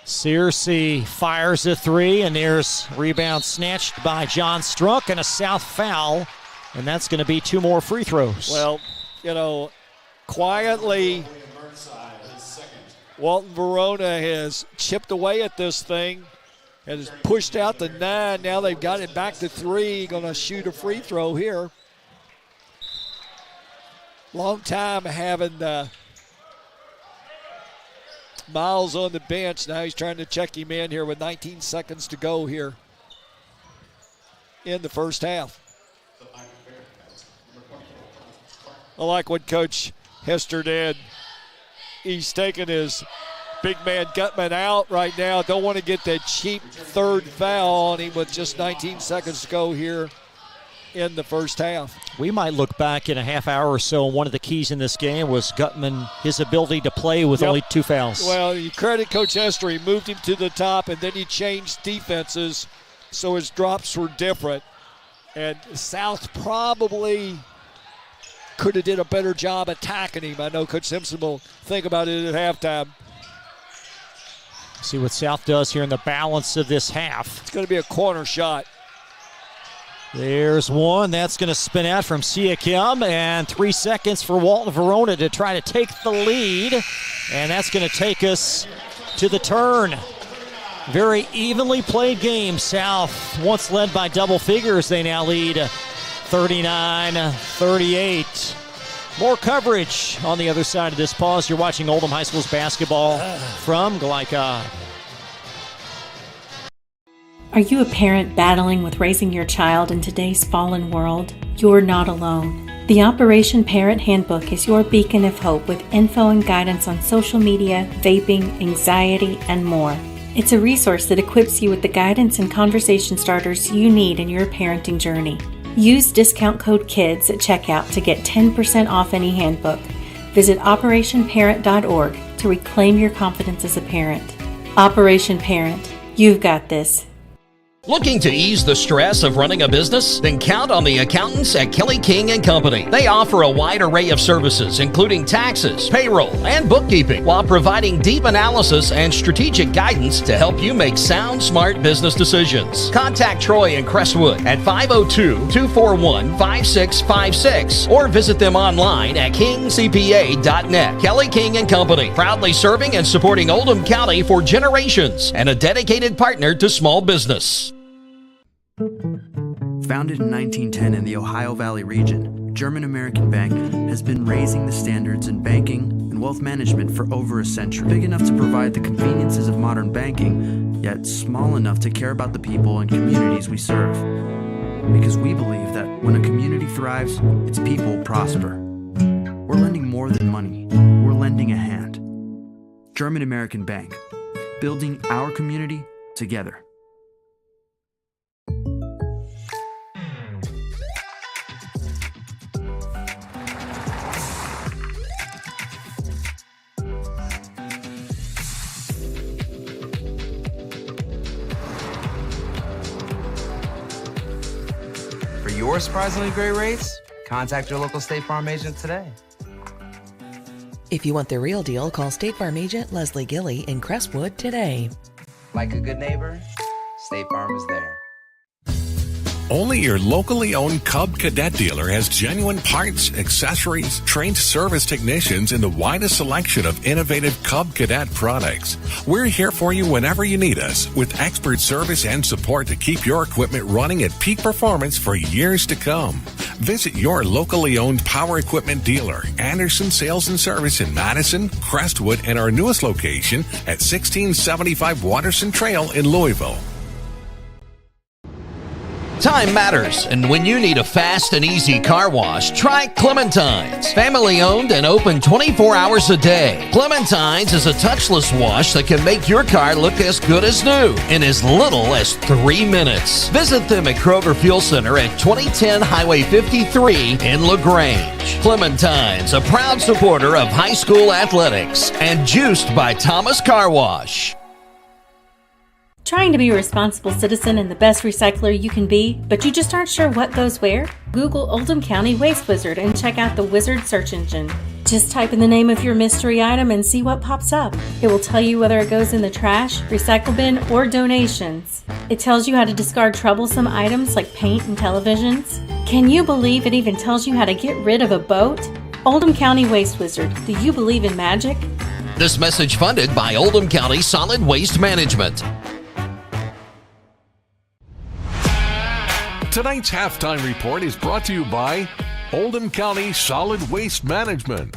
Searcy fires a 3, and there's rebound snatched by John Strunk and a South foul, and that's going to be 2 more free throws. Well, quietly, Walton-Verona has chipped away at this thing and has pushed out the 9. Now they've got it back to 3. Going to shoot a free throw here. Long time having Miles on the bench. Now he's trying to check him in here with 19 seconds to go here in the first half. I like what Coach Hester did. He's taking his big man Gutman out right now. Don't want to get that cheap third foul on him with just 19 seconds to go here in the first half. We might look back in a half hour or so, and one of the keys in this game was Gutman, his ability to play with only 2 fouls. Well, you credit Coach Hester. He moved him to the top, and then he changed defenses so his drops were different. And South probably could have did a better job attacking him. I know Coach Simpson will think about it at halftime. See what South does here in the balance of this half. It's going to be a corner shot. There's one. That's going to spin out from Siakam, and 3 seconds for Walton-Verona to try to take the lead. And that's going to take us to the turn. Very evenly played game. South, once led by double figures, they now lead 39-38. More coverage on the other side of this pause. You're watching Oldham High School's basketball from Glycod. Are you a parent battling with raising your child in today's fallen world? You're not alone. The Operation Parent Handbook is your beacon of hope with info and guidance on social media, vaping, anxiety, and more. It's a resource that equips you with the guidance and conversation starters you need in your parenting journey. Use discount code KIDS at checkout to get 10% off any handbook. Visit operationparent.org to reclaim your confidence as a parent. Operation Parent, you've got this. Looking to ease the stress of running a business? Then count on the accountants at Kelly King & Company. They offer a wide array of services, including taxes, payroll, and bookkeeping, while providing deep analysis and strategic guidance to help you make sound, smart business decisions. Contact Troy in Crestwood at 502-241-5656 or visit them online at kingcpa.net. Kelly King & Company, proudly serving and supporting Oldham County for generations and a dedicated partner to small business. Founded in 1910 in the Ohio Valley region, German American Bank has been raising the standards in banking and wealth management for over a century. Big enough to provide the conveniences of modern banking, yet small enough to care about the people and communities we serve. Because we believe that when a community thrives, its people prosper. We're lending more than money. We're lending a hand. German American Bank, building our community together. For your surprisingly great rates, contact your local State Farm agent today. If you want the real deal, call State Farm agent Leslie Gilly in Crestwood today. Like a good neighbor, State Farm is there. Only your locally owned Cub Cadet dealer has genuine parts, accessories, trained service technicians, and the widest selection of innovative Cub Cadet products. We're here for you whenever you need us, with expert service and support to keep your equipment running at peak performance for years to come. Visit your locally owned power equipment dealer, Anderson Sales and Service in Madison, Crestwood, and our newest location at 1675 Watterson Trail in Louisville. Time matters, and when you need a fast and easy car wash, try Clementine's. Family owned and open 24 hours a day. Clementine's is a touchless wash that can make your car look as good as new in as little as 3 minutes. Visit them at Kroger Fuel Center at 2010 Highway 53 in LaGrange. Clementine's, a proud supporter of high school athletics and juiced by Thomas Car Wash. Trying to be a responsible citizen and the best recycler you can be, but you just aren't sure what goes where? Google Oldham County Waste Wizard and check out the Wizard search engine. Just type in the name of your mystery item and see what pops up. It will tell you whether it goes in the trash, recycle bin, or donations. It tells you how to discard troublesome items like paint and televisions. Can you believe it even tells you how to get rid of a boat? Oldham County Waste Wizard, do you believe in magic? This message funded by Oldham County Solid Waste Management. Tonight's halftime report is brought to you by Oldham County Solid Waste Management.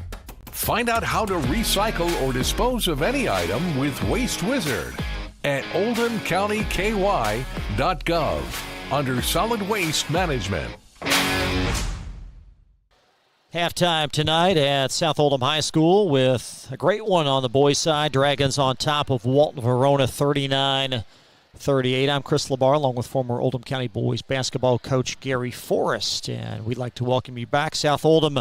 Find out how to recycle or dispose of any item with Waste Wizard at oldhamcountyky.gov under Solid Waste Management. Halftime tonight at South Oldham High School with a great one on the boys' side. Dragons on top of Walton-Verona 39-38. I'm Chris LaBar along with former Oldham County boys basketball coach Gary Forrest. And we'd like to welcome you back. South Oldham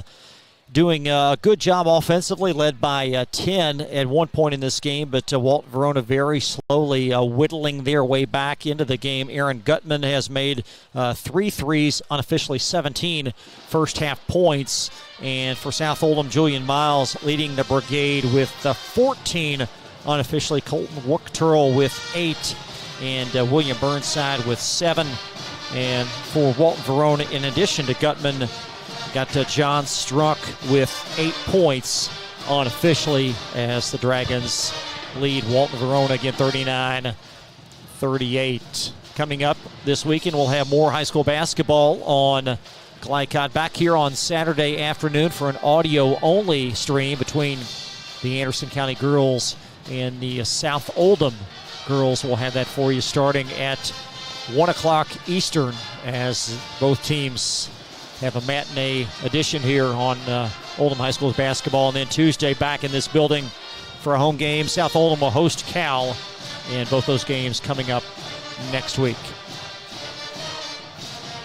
doing a good job offensively, led by 10 at one point in this game, but Walton-Verona very slowly whittling their way back into the game. Aaron Gutman has made 3 threes, unofficially 17 first half points. And for South Oldham, Julian Miles leading the brigade with 14 unofficially. Colton Wookturl with 8, and William Burnside with 7. And for Walton-Verona, in addition to Gutman, got John Struck with 8 points unofficially as the Dragons lead Walton-Verona again 39-38. Coming up this weekend, we'll have more high school basketball on Glycott. Back here on Saturday afternoon for an audio-only stream between the Anderson County girls and the South Oldham girls. We'll have that for you starting at 1 o'clock Eastern as both teams have a matinee edition here on Oldham High School's basketball. And then Tuesday back in this building for a home game. South Oldham will host Cal, and both those games coming up next week.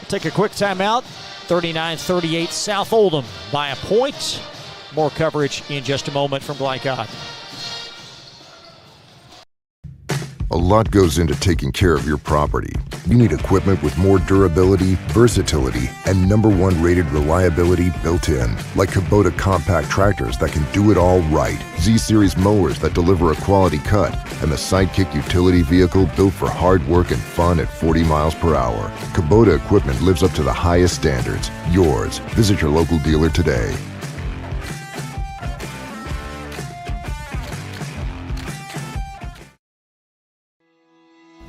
We'll take a quick timeout. 39-38 South Oldham by a point. More coverage in just a moment from Glycott. A lot goes into taking care of your property. You need equipment with more durability, versatility, and #1 rated reliability built in. Like Kubota compact tractors that can do it all right. Z-Series mowers that deliver a quality cut. And the Sidekick utility vehicle built for hard work and fun at 40 miles per hour. Kubota equipment lives up to the highest standards. Yours. Visit your local dealer today.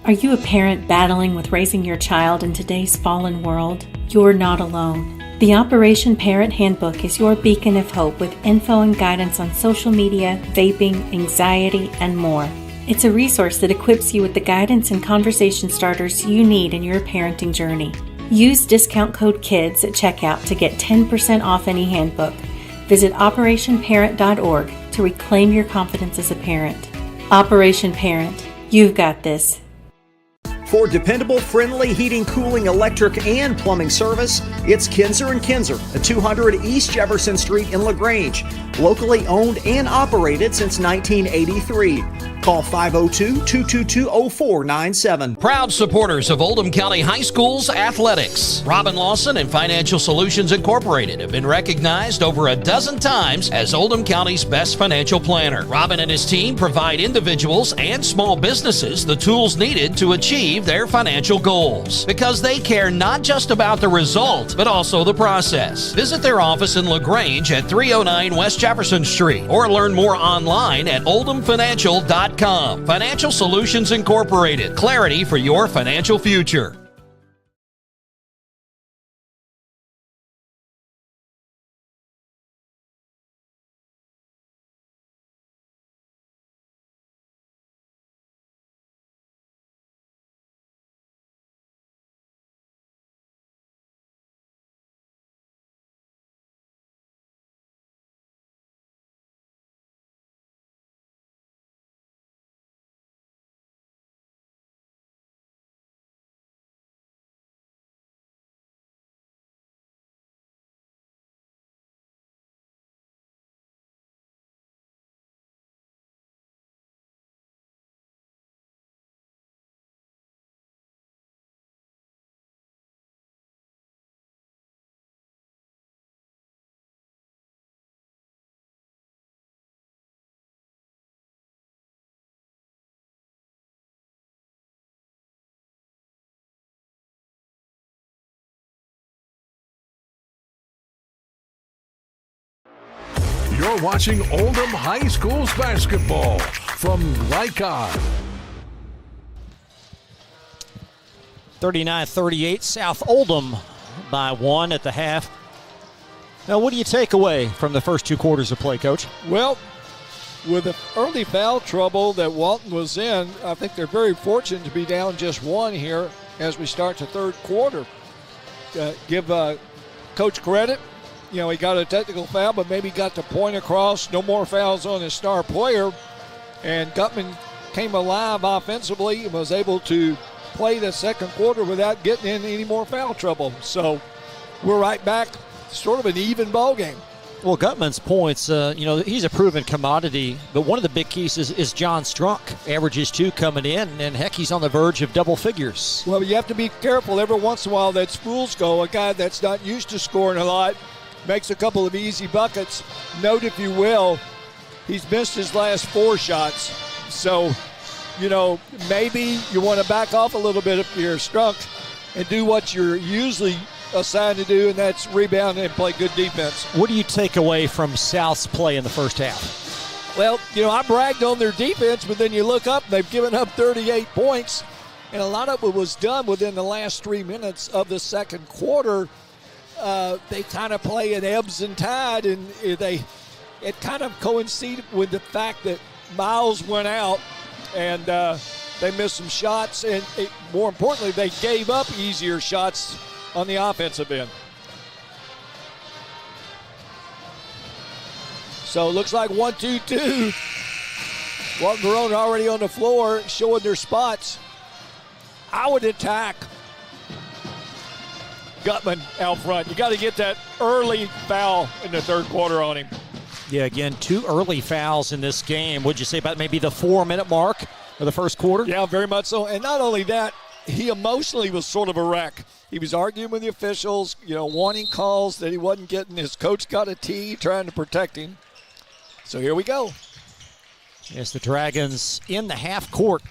Are you a parent battling with raising your child in today's fallen world? You're not alone. The Operation Parent Handbook is your beacon of hope with info and guidance on social media, vaping, anxiety, and more. It's a resource that equips you with the guidance and conversation starters you need in your parenting journey. Use discount code KIDS at checkout to get 10% off any handbook. Visit operationparent.org to reclaim your confidence as a parent. Operation Parent, you've got this. For dependable, friendly heating, cooling, electric, and plumbing service, it's Kinzer & Kinzer at 200 East Jefferson Street in LaGrange. Locally owned and operated since 1983. Call 502-222-0497. Proud supporters of Oldham County High School's athletics. Robin Lawson and Financial Solutions Incorporated have been recognized over a dozen times as Oldham County's best financial planner. Robin and his team provide individuals and small businesses the tools needed to achieve their financial goals because they care not just about the result, but also the process. Visit their office in LaGrange at 309 West Jefferson Street or learn more online at oldhamfinancial.com. Financial Solutions Incorporated. Clarity for your financial future. You're watching Oldham High School's basketball from Glycod. 39-38, South Oldham by 1 at the half. Now, what do you take away from the first 2 quarters of play, Coach? Well, with the early foul trouble that Walton was in, I think they're very fortunate to be down just 1 here as we start the third quarter. Give Coach credit. You know, he got a technical foul, but maybe got the point across. No more fouls on his star player. And Gutman came alive offensively and was able to play the second quarter without getting in any more foul trouble. So we're right back, sort of an even ball game. Well, Gutman's points, he's a proven commodity, but one of the big keys is John Strunk. Averages 2 coming in, and heck, he's on the verge of double figures. Well, you have to be careful. Every once in a while, that's fool's goal. A guy that's not used to scoring a lot makes a couple of easy buckets. Note, if you will, he's missed his last 4 shots. So, maybe you want to back off a little bit if you're Strunk and do what you're usually assigned to do, and that's rebound and play good defense. What do you take away from South's play in the first half? Well, I bragged on their defense, but then you look up, they've given up 38 points, and a lot of it was done within the last 3 minutes of the second quarter. They kind of play in ebbs and tide, and it kind of coincided with the fact that Miles went out, and they missed some shots, and more importantly, they gave up easier shots on the offensive end. So it looks like 1-2-2. Walton-Verona already on the floor, showing their spots. I would attack Gutman out front. You got to get that early foul in the third quarter on him. Yeah, again, 2 early fouls in this game. What'd you say about maybe the 4-minute mark of the first quarter? Yeah, very much so. And not only that, he emotionally was sort of a wreck. He was arguing with the officials, wanting calls that he wasn't getting. His coach got a tee trying to protect him. So here we go. Yes, the Dragons in the half court,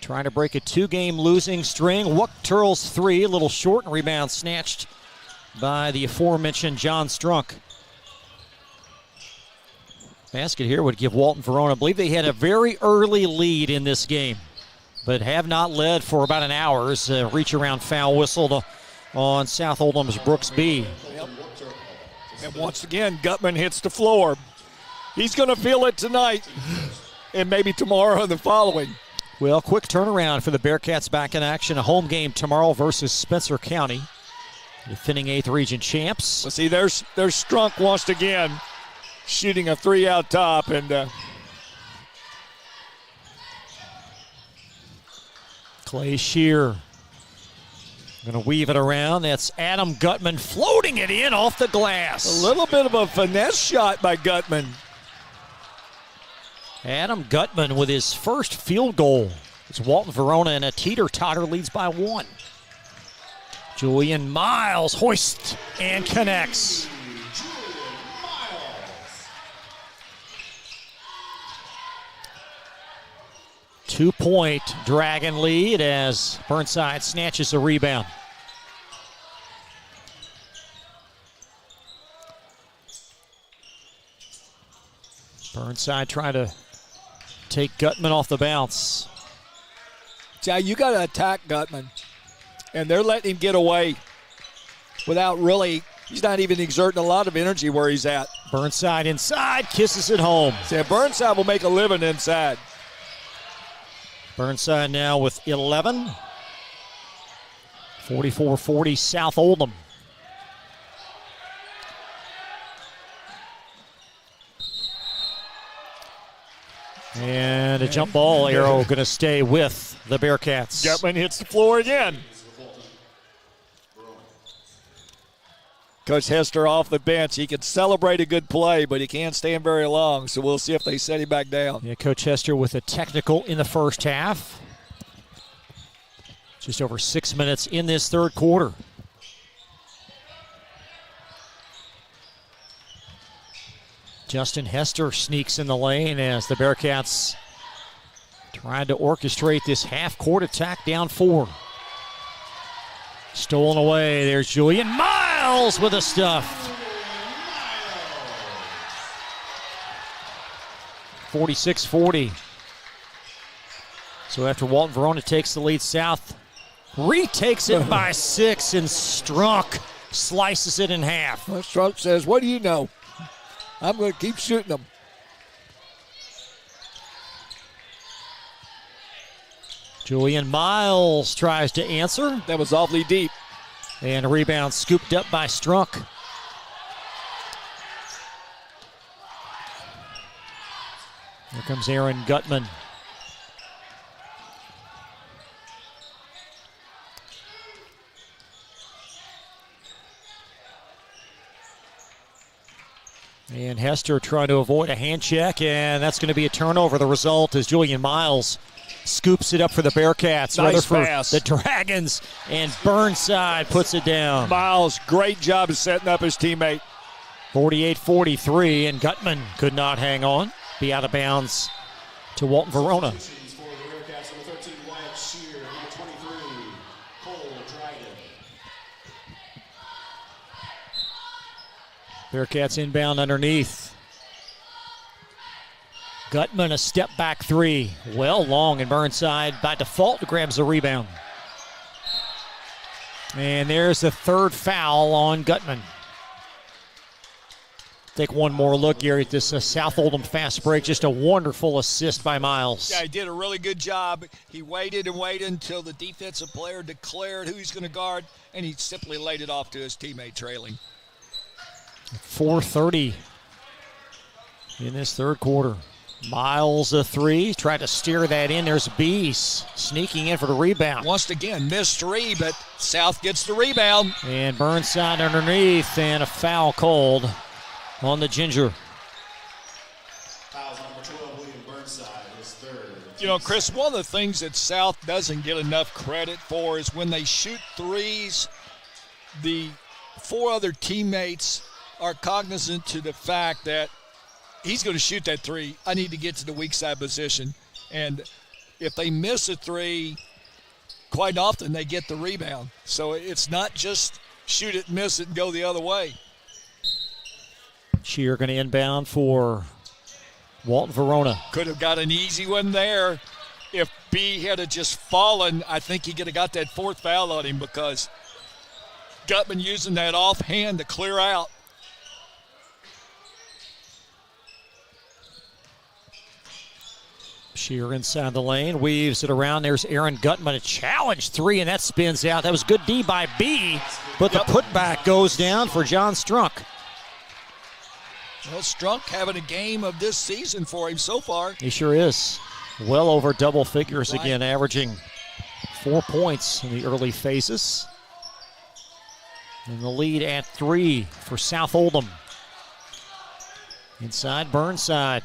trying to break a 2-game losing string. Turl's 3, a little short, and rebound snatched by the aforementioned John Strunk. Basket here would give Walton-Verona. I believe they had a very early lead in this game, but have not led for about an hour. As a reach-around foul whistled on South Oldham's Brooks B. Yep. And once again, Gutman hits the floor. He's going to feel it tonight and maybe tomorrow and the following. Well, quick turnaround for the Bearcats back in action. A home game tomorrow versus Spencer County, defending 8th region champs. Well, see, there's Strunk once again shooting a 3 out top, and Clay Shear going to weave it around. That's Adam Gutman floating it in off the glass. A little bit of a finesse shot by Gutman. Adam Gutman with his first field goal. It's Walton-Verona, and a teeter-totter leads by 1. Julian Miles hoists and connects. 2-point Dragon lead as Burnside snatches a rebound. Burnside trying to take Gutman off the bounce. Yeah, you got to attack Gutman. And they're letting him get away without really, he's not even exerting a lot of energy where he's at. Burnside inside, kisses it home. Yeah, Burnside will make a living inside. Burnside now with 11. 44-40 South Oldham. And a jump ball arrow going to stay with the Bearcats. Gutman hits the floor again. Coach Hester off the bench. He can celebrate a good play, but he can't stand very long, so we'll see if they set him back down. Yeah, Coach Hester with a technical in the first half. Just over 6 minutes in this third quarter. Justin Hester sneaks in the lane as the Bearcats tried to orchestrate this half-court attack down 4. Stolen away. There's Julian Miles with the stuff. 46-40. So after Walton-Verona takes the lead, South retakes it by 6, and Strunk slices it in half. Well, Strunk says, what do you know? I'm going to keep shooting them. Julian Miles tries to answer. That was awfully deep. And a rebound scooped up by Strunk. Here comes Aaron Gutman. And Hester trying to avoid a hand check, and that's going to be a turnover. The result is Julian Miles scoops it up for the Bearcats. Nice for pass. The Dragons, and Burnside puts it down. Miles, great job of setting up his teammate. 48-43, and Gutman could not hang on. Be out of bounds to Walton-Verona. Bearcats inbound underneath. Gutman, a step back three. Well long, and Burnside by default grabs the rebound. And there's the third foul on Gutman. Take one more look, Gary, at this South Oldham fast break. Just a wonderful assist by Miles. Yeah, he did a really good job. He waited and waited until the defensive player declared who he's going to guard, and he simply laid it off to his teammate trailing. 4:30 in this third quarter. Miles a three, tried to steer that in. There's Bees sneaking in for the rebound. Once again, missed three, but South gets the rebound. And Burnside underneath, and a foul called on the Ginger. Fouls on number 12, William Burnside, his third. You know, Chris, one of the things that South doesn't get enough credit for is when they shoot threes, the four other teammates are cognizant to the fact that he's going to shoot that three. I need to get to the weak side position. And if they miss a three, quite often they get the rebound. So it's not just shoot it, miss it, and go the other way. Shear going to inbound for Walton-Verona. Could have got an easy one there. If B had just fallen, I think he could have got that fourth foul on him, because Gutman using that offhand to clear out. Shear inside the lane, weaves it around. There's Aaron Gutman, a challenge three, and that spins out. That was good D by B, but the putback goes down for John Strunk. Well, Strunk having a game of this season for him so far. He sure is. Well over double figures again, averaging 4 points in the early phases. And the lead at 3 for South Oldham. Inside Burnside.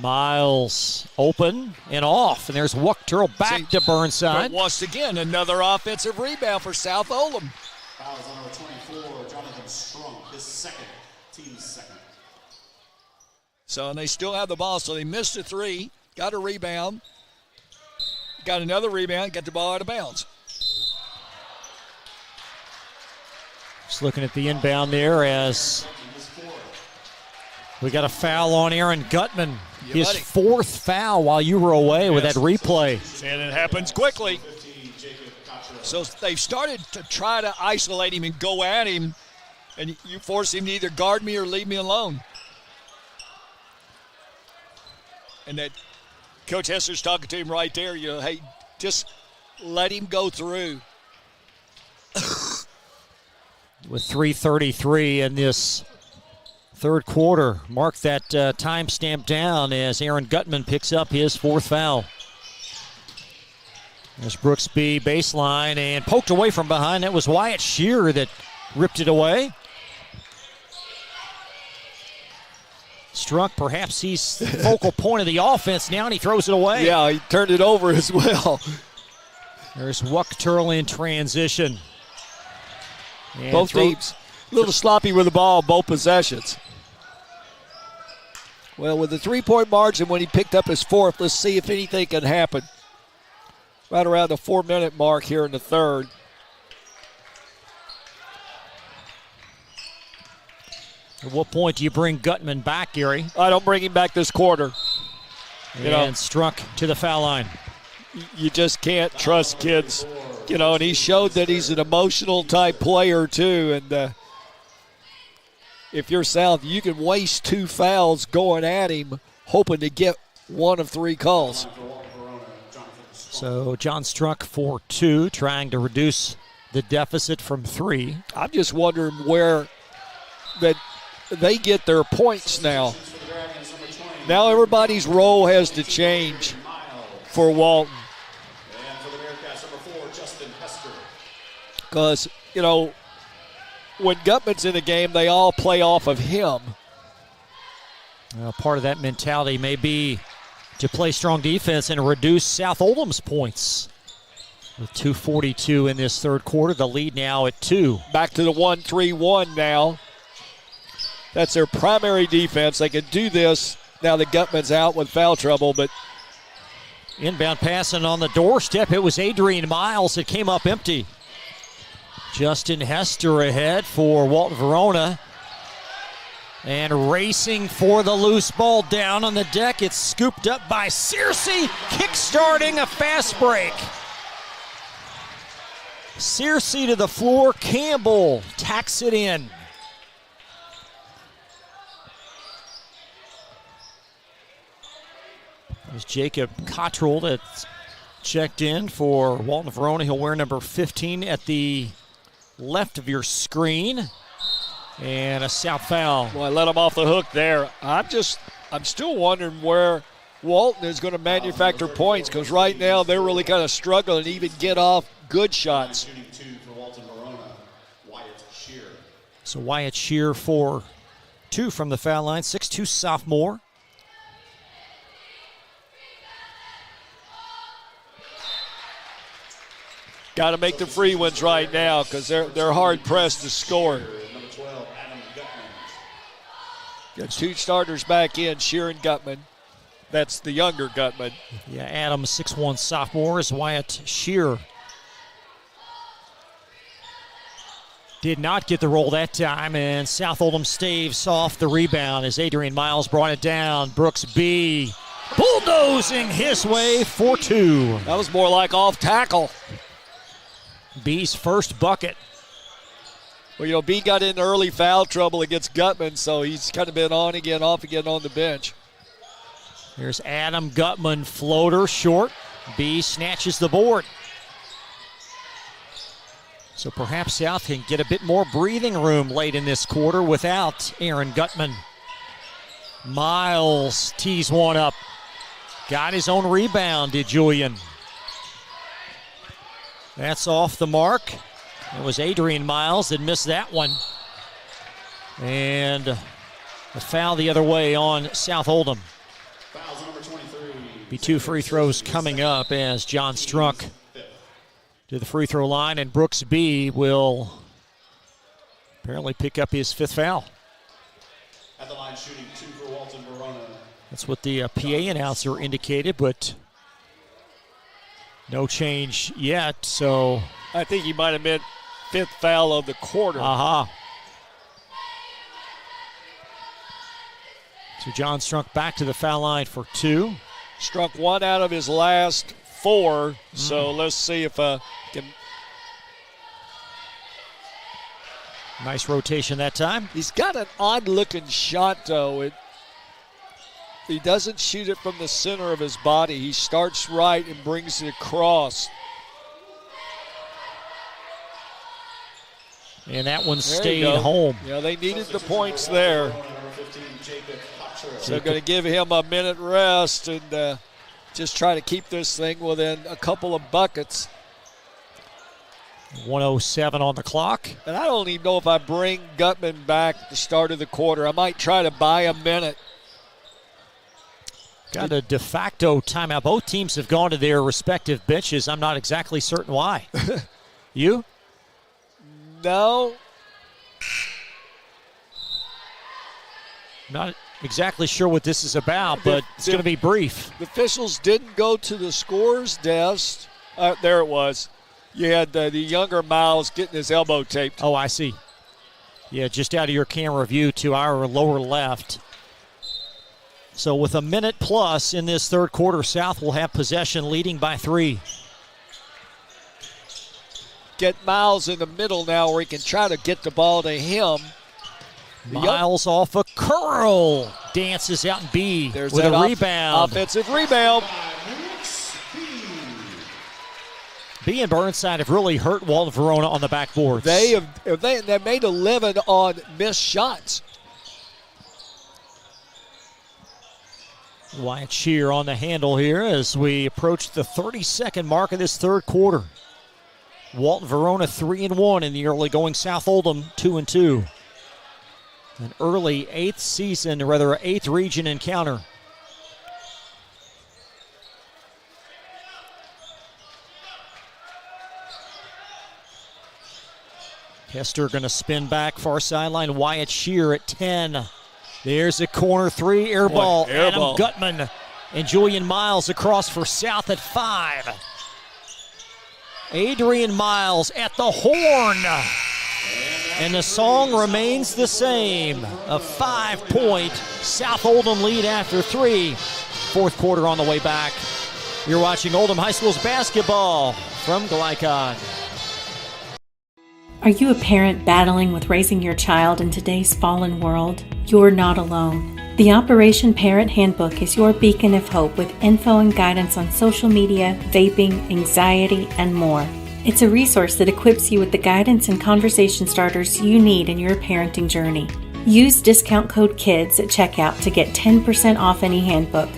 Miles open and off, and there's Wuchterl back to Burnside. But once again, another offensive rebound for South Oldham. Fouls on number 24, Jonathan Strunk, his second, team's second. So, and they still have the ball, so they missed a three, got a rebound, got another rebound, got the ball out of bounds. Just looking at the inbound there as we got a foul on Aaron Gutman. His fourth foul while you were away with that replay. And it happens quickly. So they've started to try to isolate him and go at him, and you force him to either guard me or leave me alone. And that Coach Hester's talking to him right there, you know, hey, just let him go through. With 3:33 in this third quarter, mark that timestamp down as Aaron Gutman picks up his fourth foul. There's Brooksby baseline and poked away from behind. That was Wyatt Shear that ripped it away. Strunk, perhaps he's the focal point of the offense now, and he throws it away. Yeah, he turned it over as well. There's Wuchterl in transition. And both teams a little sloppy with the ball, both possessions. Well, with the 3-point margin when he picked up his fourth, let's see if anything can happen. Right around the 4-minute mark here in the third. At what point do you bring Gutman back, Gary? I don't bring him back this quarter. And struck to the foul line. You just can't trust kids, and he showed that he's an emotional type player too. And if you're South, you can waste 2 fouls going at him, hoping to get one of 3 calls. So John Strunk for 2, trying to reduce the deficit from 3. I'm just wondering where that they get their points now. Now everybody's role has to change for Walton. Because, when Gutman's in a game, they all play off of him. Part of that mentality may be to play strong defense and reduce South Oldham's points. With 2:42 in this third quarter, the lead now at 2. Back to the 1-3-1 now. That's their primary defense. They can do this now that Gutman's out with foul trouble, but inbound passing on the doorstep. It was Adrian Miles that came up empty. Justin Hester ahead for Walton-Verona. And racing for the loose ball down on the deck. It's scooped up by Searcy, kick-starting a fast break. Searcy to the floor. Campbell tacks it in. There's Jacob Cottrell that's checked in for Walton-Verona. He'll wear number 15 at the left of your screen. And a South foul. Well, I let him off the hook there. I'm still wondering where Walton is going to manufacture points, because right now they're really kind of struggling to even get off good shots. So Wyatt Shear for 2 from the foul line, 6'2" sophomore. Got to make the free ones right now, because they're hard pressed to score. Got 2 starters back in, Shear and Gutman. That's the younger Gutman. Yeah, Adams, 6'1" sophomore, is Wyatt Shear. Did not get the roll that time, and South Oldham staves off the rebound as Adrian Miles brought it down. Brooks B bulldozing his way for 2. That was more like off tackle. B's first bucket. Well, B got in early foul trouble against Gutman, so he's kind of been on again, off again on the bench. Here's Adam Gutman, floater short. B snatches the board. So perhaps South can get a bit more breathing room late in this quarter without Aaron Gutman. Miles tees one up. Got his own rebound, did Julian. That's off the mark. It was Adrian Miles that missed that one. And a foul the other way on South Oldham. Be 2 free throws coming up as John Strunk to the free throw line, and Brooks B will apparently pick up his 5th foul. At the line, shooting 2 for Walton-Verona. That's what the PA announcer indicated, but no change yet, so. I think he might have meant 5th foul of the quarter. So John Strunk back to the foul line for 2. Strunk 1 out of his last 4, so let's see if can. Nice rotation that time. He's got an odd-looking shot, though. He doesn't shoot it from the center of his body. He starts right and brings it across. And that one stayed home. Yeah, they needed the points there. So they're going to give him a minute rest and just try to keep this thing within a couple of buckets. 1:07 on the clock. And I don't even know if I bring Gutman back at the start of the quarter. I might try to buy a minute. Got a de facto timeout. Both teams have gone to their respective benches. I'm not exactly certain why. You? No. Not exactly sure what this is about, but it's going to be brief. The officials didn't go to the scorer's desk. There it was. You had the younger Miles getting his elbow taped. Oh, I see. Yeah, just out of your camera view to our lower left. So with a minute plus in this third quarter, South will have possession, leading by 3. Get Miles in the middle now where he can try to get the ball to him. Miles off a curl. Dances out and B There's with that a rebound. Offensive rebound. B and Burnside have really hurt Walton-Verona on the backboards. They made 11 on missed shots. Wyatt Shear on the handle here as we approach the 32nd mark of this third quarter. Walton-Verona 3-1 in the early going. South Oldham 2-2. An early 8th region encounter. Hester going to spin back far sideline. Wyatt Shear at 10. There's a corner 3, air ball. Adam Gutman and Julian Miles across for South at 5. Adrian Miles at the horn. And the song remains the same. A 5-point South Oldham lead after 3. Fourth quarter on the way back. You're watching Oldham High School's basketball from Glycod. Are you a parent battling with raising your child in today's fallen world? You're not alone. The Operation Parent Handbook is your beacon of hope with info and guidance on social media, vaping, anxiety, and more. It's a resource that equips you with the guidance and conversation starters you need in your parenting journey. Use discount code KIDS at checkout to get 10% off any handbook.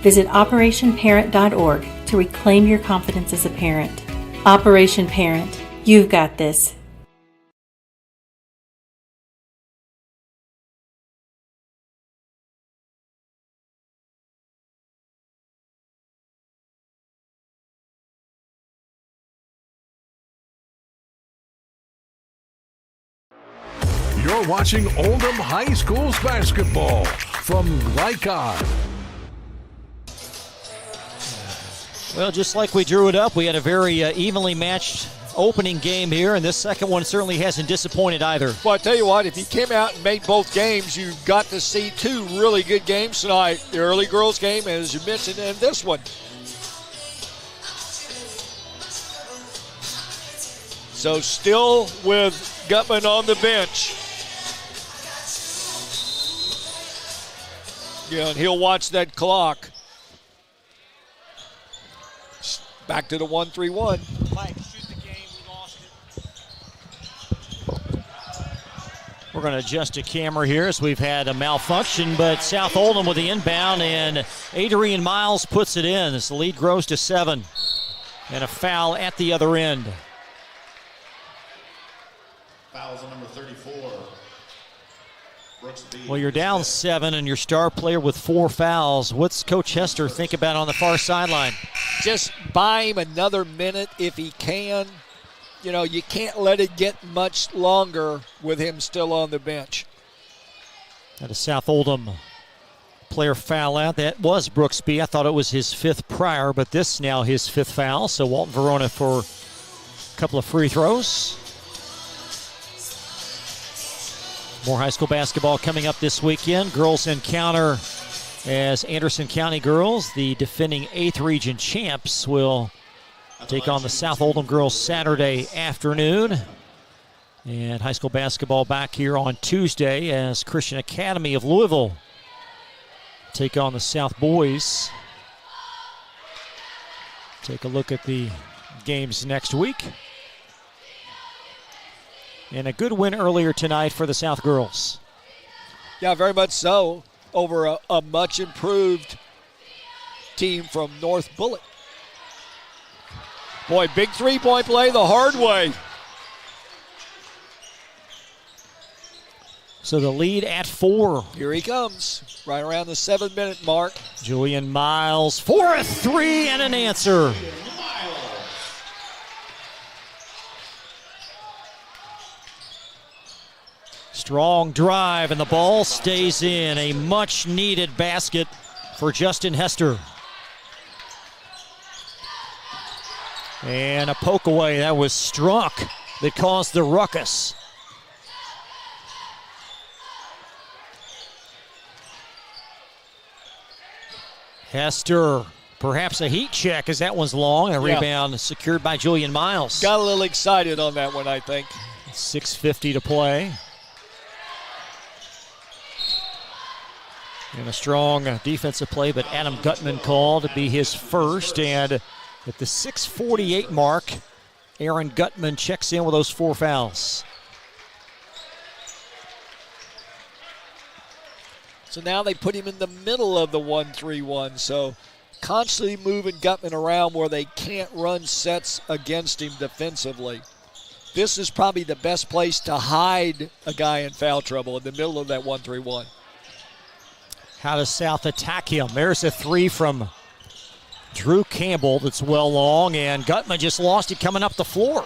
Visit operationparent.org to reclaim your confidence as a parent. Operation Parent, you've got this. You're watching Oldham High School's basketball from Glycod. Well, just like we drew it up, we had a very evenly matched opening game here, and this second one certainly hasn't disappointed either. Well, I tell you what, if you came out and made both games, you got to see 2 really good games tonight. The early girls game, as you mentioned, and this one. So still with Gutman on the bench. Yeah, and he'll watch that clock. Back to the 1-3-1. Mike, shoot the game. We lost it. We're going to adjust a camera here as we've had a malfunction, but South Oldham with the inbound, and Adrian Miles puts it in as the lead grows to 7. And a foul at the other end. Fouls on number 34. Well, you're down 7 and your star player with 4 fouls. What's Coach Hester think about on the far sideline? Just buy him another minute if he can. You know, you can't let it get much longer with him still on the bench. At a South Oldham player foul out. That was Brooksby. I thought it was his 5th prior, but this now his 5th foul. So Walton-Verona for a couple of free throws. More high school basketball coming up this weekend. Girls encounter as Anderson County girls, the defending 8th region champs, will take on the South Oldham girls Saturday afternoon. And high school basketball back here on Tuesday as Christian Academy of Louisville take on the South boys. Take a look at the games next week. And a good win earlier tonight for the South girls. Yeah, very much so, over a much improved team from North Bullitt. Boy, big three-point play the hard way. So the lead at 4. Here he comes, right around the 7-minute mark. Julian Miles for a 3 and an answer. Strong drive, and the ball stays in. A much-needed basket for Justin Hester. And a poke away that was Strunk that caused the ruckus. Hester, perhaps a heat check as that one's long. A rebound secured by Julian Miles. Got a little excited on that one, I think. 6:50 to play. And a strong defensive play, but Adam Gutman called to be his first. And at the 6:48 mark, Aaron Gutman checks in with those 4 fouls. So now they put him in the middle of the 1-3-1. So constantly moving Gutman around where they can't run sets against him defensively. This is probably the best place to hide a guy in foul trouble, in the middle of that 1-3-1. How does South attack him? There's a 3 from Drew Campbell that's well long, and Gutman just lost it coming up the floor.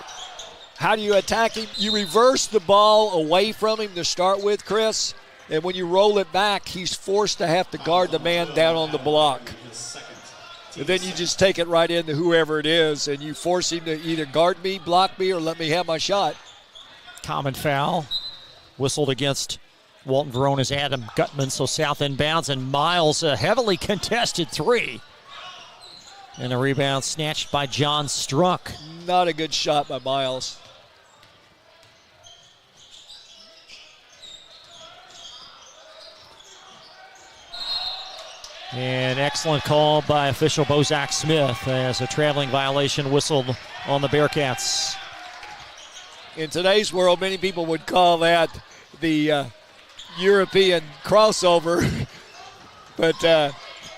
How do you attack him? You reverse the ball away from him to start with, Chris, and when you roll it back, he's forced to have to guard the man down on the block. And then you just take it right into whoever it is, and you force him to either guard me, block me, or let me have my shot. Common foul. Whistled against Walton-Verona's Adam Gutman, so South inbounds, and Miles, a heavily contested 3. And a rebound snatched by John Struck. Not a good shot by Miles. An excellent call by official Bozak Smith as a traveling violation whistled on the Bearcats. In today's world, many people would call that the European crossover, but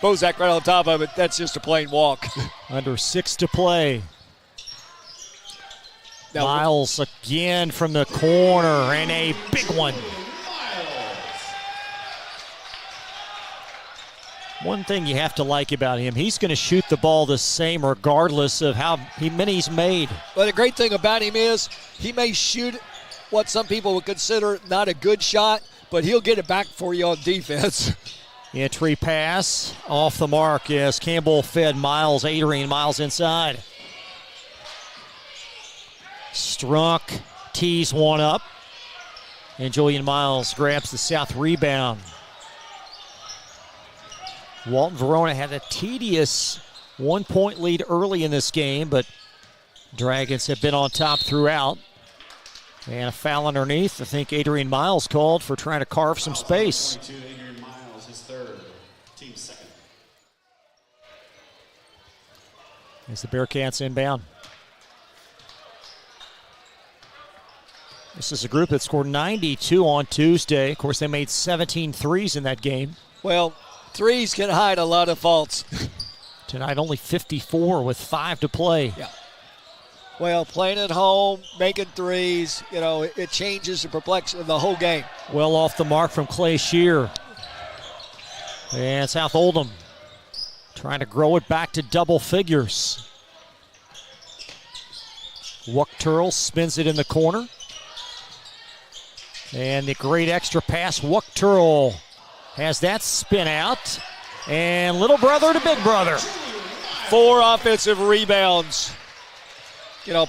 Bozak right on top of it, that's just a plain walk. Under 6 to play. Now, Miles again from the corner, and a big one. One thing you have to like about him, he's going to shoot the ball the same regardless of how many he's made. But the great thing about him is he may shoot what some people would consider not a good shot, but he'll get it back for you on defense. Entry pass off the mark as Campbell fed Miles, Adrian Miles inside. Strunk tees one up, and Julian Miles grabs the South rebound. Walton-Verona had a tedious 1-point lead early in this game, but Dragons have been on top throughout. And a foul underneath. I think Adrian Miles called for trying to carve some space. Adrian Miles, his 3rd, team 2nd. As the Bearcats inbound. This is a group that scored 92 on Tuesday. Of course, they made 17 threes in that game. Well, threes can hide a lot of faults. Tonight, only 54 with 5 to play. Yeah. Well, playing at home, making threes, it changes the whole game. Well off the mark from Clay Shear. And South Oldham trying to grow it back to double figures. Wuchterl spins it in the corner. And the great extra pass. Wuchterl has that spin out. And little brother to big brother. 4 offensive rebounds.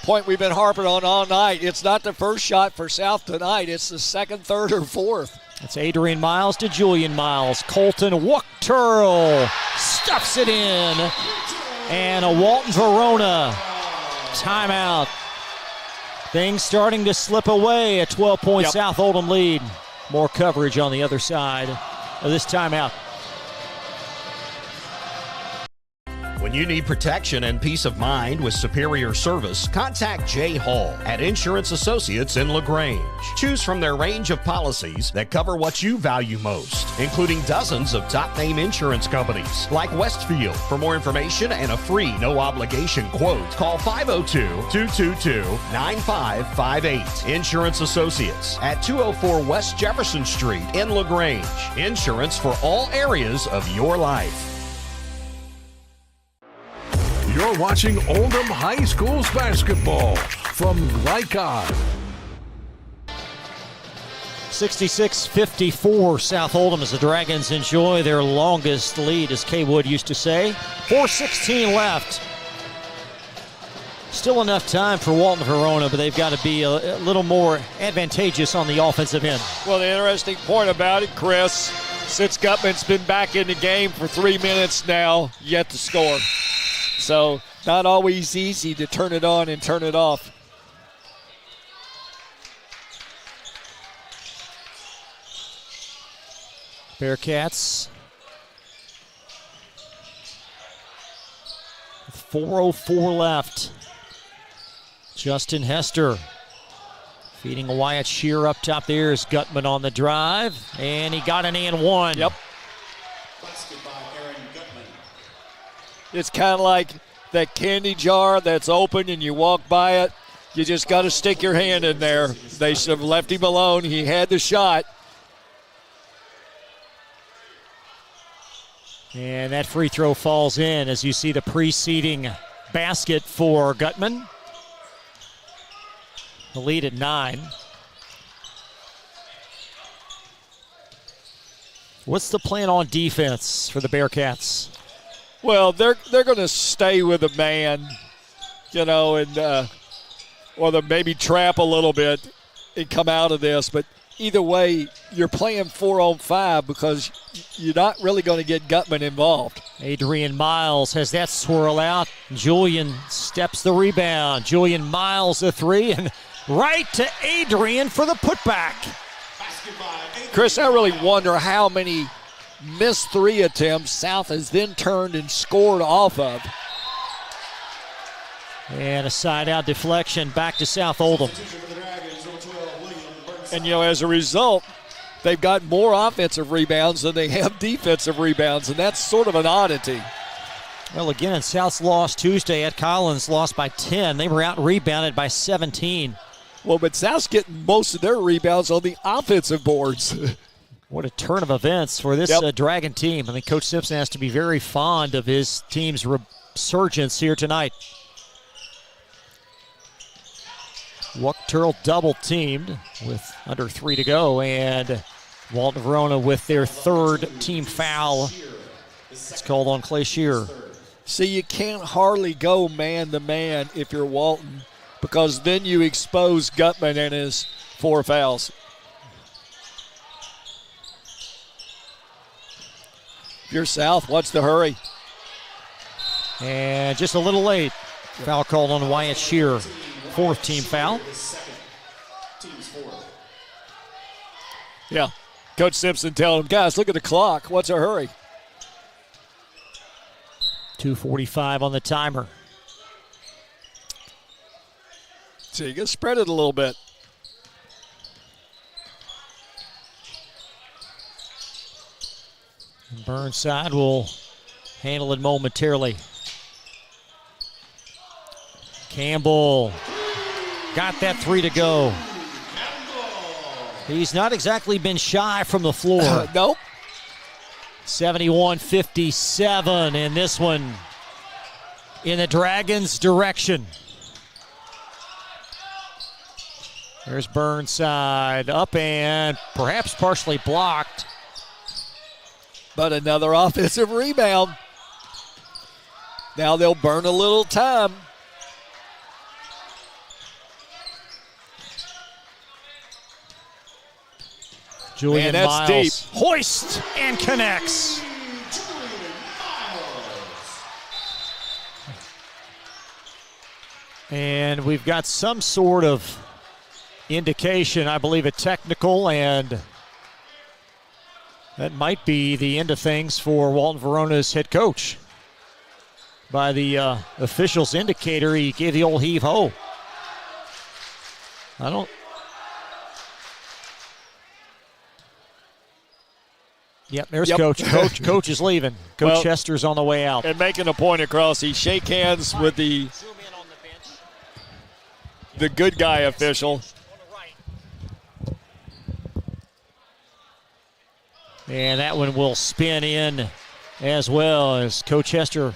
Point we've been harping on all night. It's not the first shot for South tonight. It's the 2nd, 3rd, or 4th. It's Adrian Miles to Julian Miles. Colton Wuchterl stuffs it in. And a Walton-Verona timeout. Things starting to slip away. A 12-point South Oldham lead. More coverage on the other side of this timeout. When you need protection and peace of mind with superior service, contact Jay Hall at Insurance Associates in LaGrange. Choose from their range of policies that cover what you value most, including dozens of top-name insurance companies like Westfield. For more information and a free no-obligation quote, call 502-222-9558. Insurance Associates at 204 West Jefferson Street in LaGrange. Insurance for all areas of your life. You're watching Oldham High School's basketball from Glycod. 66-54 South Oldham as the Dragons enjoy their longest lead, as Kay Wood used to say. 4:16 left. Still enough time for Walton-Verona, but they've got to be a little more advantageous on the offensive end. Well, the interesting point about it, Chris, since Gutman's been back in the game for 3 minutes now, yet to score. So not always easy to turn it on and turn it off. Bearcats with 4:04 left. Justin Hester feeding Wyatt Shear up top. There's Gutman on the drive, and he got an and one. Yep. It's kind of like that candy jar that's open and you walk by it. You just got to stick your hand in there. They should have left him alone. He had the shot. And that free throw falls in as you see the preceding basket for Gutman. The lead at 9. What's the plan on defense for the Bearcats? Well, they're going to stay with a man, and or they maybe trap a little bit and come out of this. But either way, you're playing 4-on-5 because you're not really going to get Gutman involved. Adrian Miles has that swirl out. Julian steps the rebound. Julian Miles the three, and right to Adrian for the putback. Chris, I really wonder how many missed 3 attempts South has then turned and scored off of. And a side-out deflection back to South Oldham. And, as a result, they've got more offensive rebounds than they have defensive rebounds, and that's sort of an oddity. Well, again, South's lost Tuesday at Collins, lost by 10. They were out-rebounded by 17. Well, but South's getting most of their rebounds on the offensive boards. What a turn of events for this Dragon team. I think Coach Simpson has to be very fond of his team's resurgence here tonight. Turl double-teamed with under 3 to go, and Walton-Verona with their 3rd team foul. It's called on Clay Shearer. See, you can't hardly go man-to-man if you're Walton, because then you expose Gutman and his 4 fouls. If you're South, what's the hurry? And just a little late. Foul called on Wyatt Shearer. 4th team foul. Yeah. Coach Simpson telling them, guys, look at the clock. What's our hurry? 2:45 on the timer. So you can spread it a little bit. Burnside will handle it momentarily. Campbell got that 3 to go. He's not exactly been shy from the floor. Nope. 71-57, and this one in the Dragons' direction. There's Burnside up and perhaps partially blocked. But another offensive rebound. Now they'll burn a little time. Julian that's Miles deep. Hoist and connects. And we've got some sort of indication, I believe a technical, and that might be the end of things for Walton-Verona's head coach. By the officials' indicator, he gave the old heave-ho. Yep, there's Coach. Coach is leaving. Coach Chester's on the way out. And making a point across, he shake hands with the good guy official. And that one will spin in as well as Coach Chester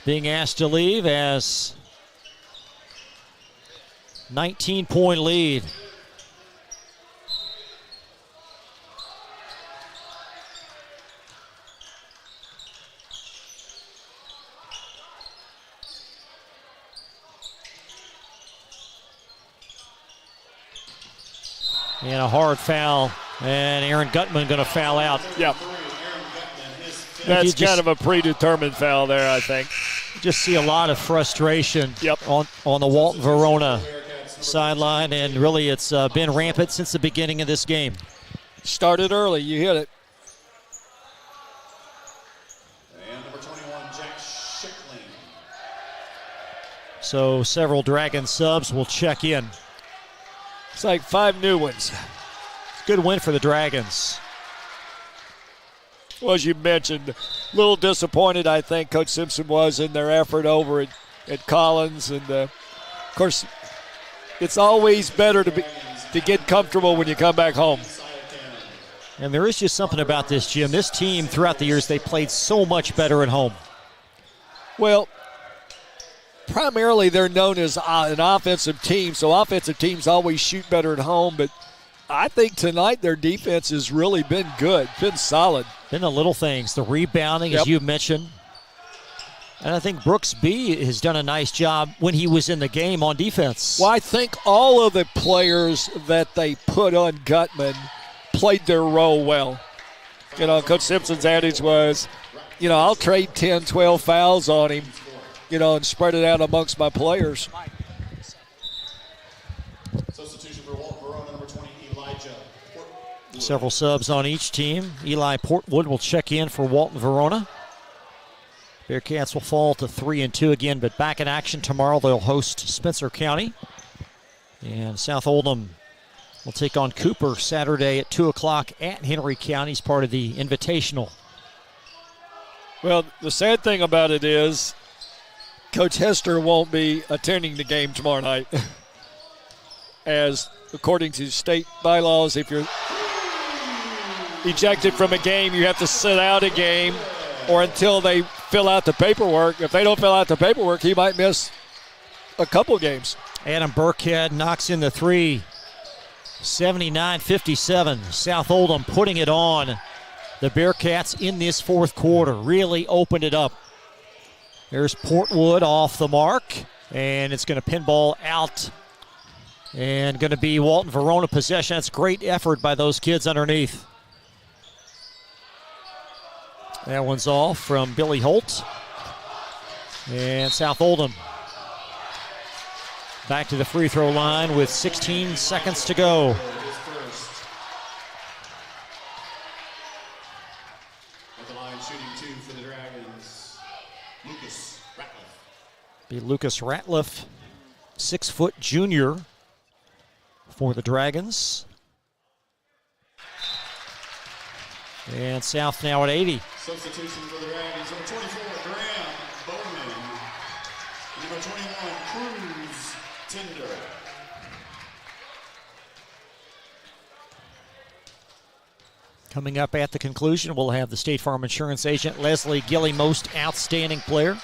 being asked to leave as 19-point lead. And a hard foul And Aaron Gutman going to foul out. Yep. That's kind of a predetermined foul there, I think. You just see a lot of frustration on the Walton-Verona sideline, and really it's been rampant since the beginning of this game. Started early. You hit it. And number 21, Jack Schickling. So several Dragon subs will check in. It's like 5 new ones. Good win for the Dragons. Well, as you mentioned, a little disappointed, I think, Coach Simpson was in their effort over at Collins. And, of course, it's always better to get comfortable when you come back home. And there is just something about this, Jim. This team, throughout the years, they played so much better at home. Well, primarily they're known as an offensive team, so offensive teams always shoot better at home. But I think tonight their defense has really been good, been solid. Been the little things, the rebounding, as you mentioned. And I think Brooks B has done a nice job when he was in the game on defense. Well, I think all of the players that they put on Gutman played their role well. You know, Coach Simpson's adage was, you know, I'll trade 10, 12 fouls on him, you know, and spread it out amongst my players. Substitution for Walton-Verona, number 20, Elijah Portwood. Several subs on each team. Eli Portwood will check in for Walton-Verona. Bearcats will fall to 3-2 again, but back in action tomorrow. They'll host Spencer County. And South Oldham will take on Cooper Saturday at 2 o'clock at Henry County as part of the Invitational. Well, the sad thing about it is Coach Hester won't be attending the game tomorrow night. As according to state bylaws, if you're ejected from a game, you have to sit out a game or until they fill out the paperwork. If they don't fill out the paperwork, he might miss a couple games. Adam Burkhead knocks in the three. 79-57. South Oldham putting it on the Bearcats in this fourth quarter. Really opened it up. There's Portwood off the mark, and it's going to pinball out. And going to be Walton-Verona possession. That's great effort by those kids underneath. That one's off from Billy Holt. And South Oldham back to the free throw line with 16 seconds to go. At the line, shooting 2 for the Dragons, Lucas Ratliff. Be Lucas Ratliff, 6-foot junior for the Dragons. And South now at 80. Substitution for the Dragons, number 24, Graham Bowman. Number 21, Cruz Tinder. Coming up at the conclusion, we'll have the State Farm Insurance agent, Leslie Gilly, most outstanding player.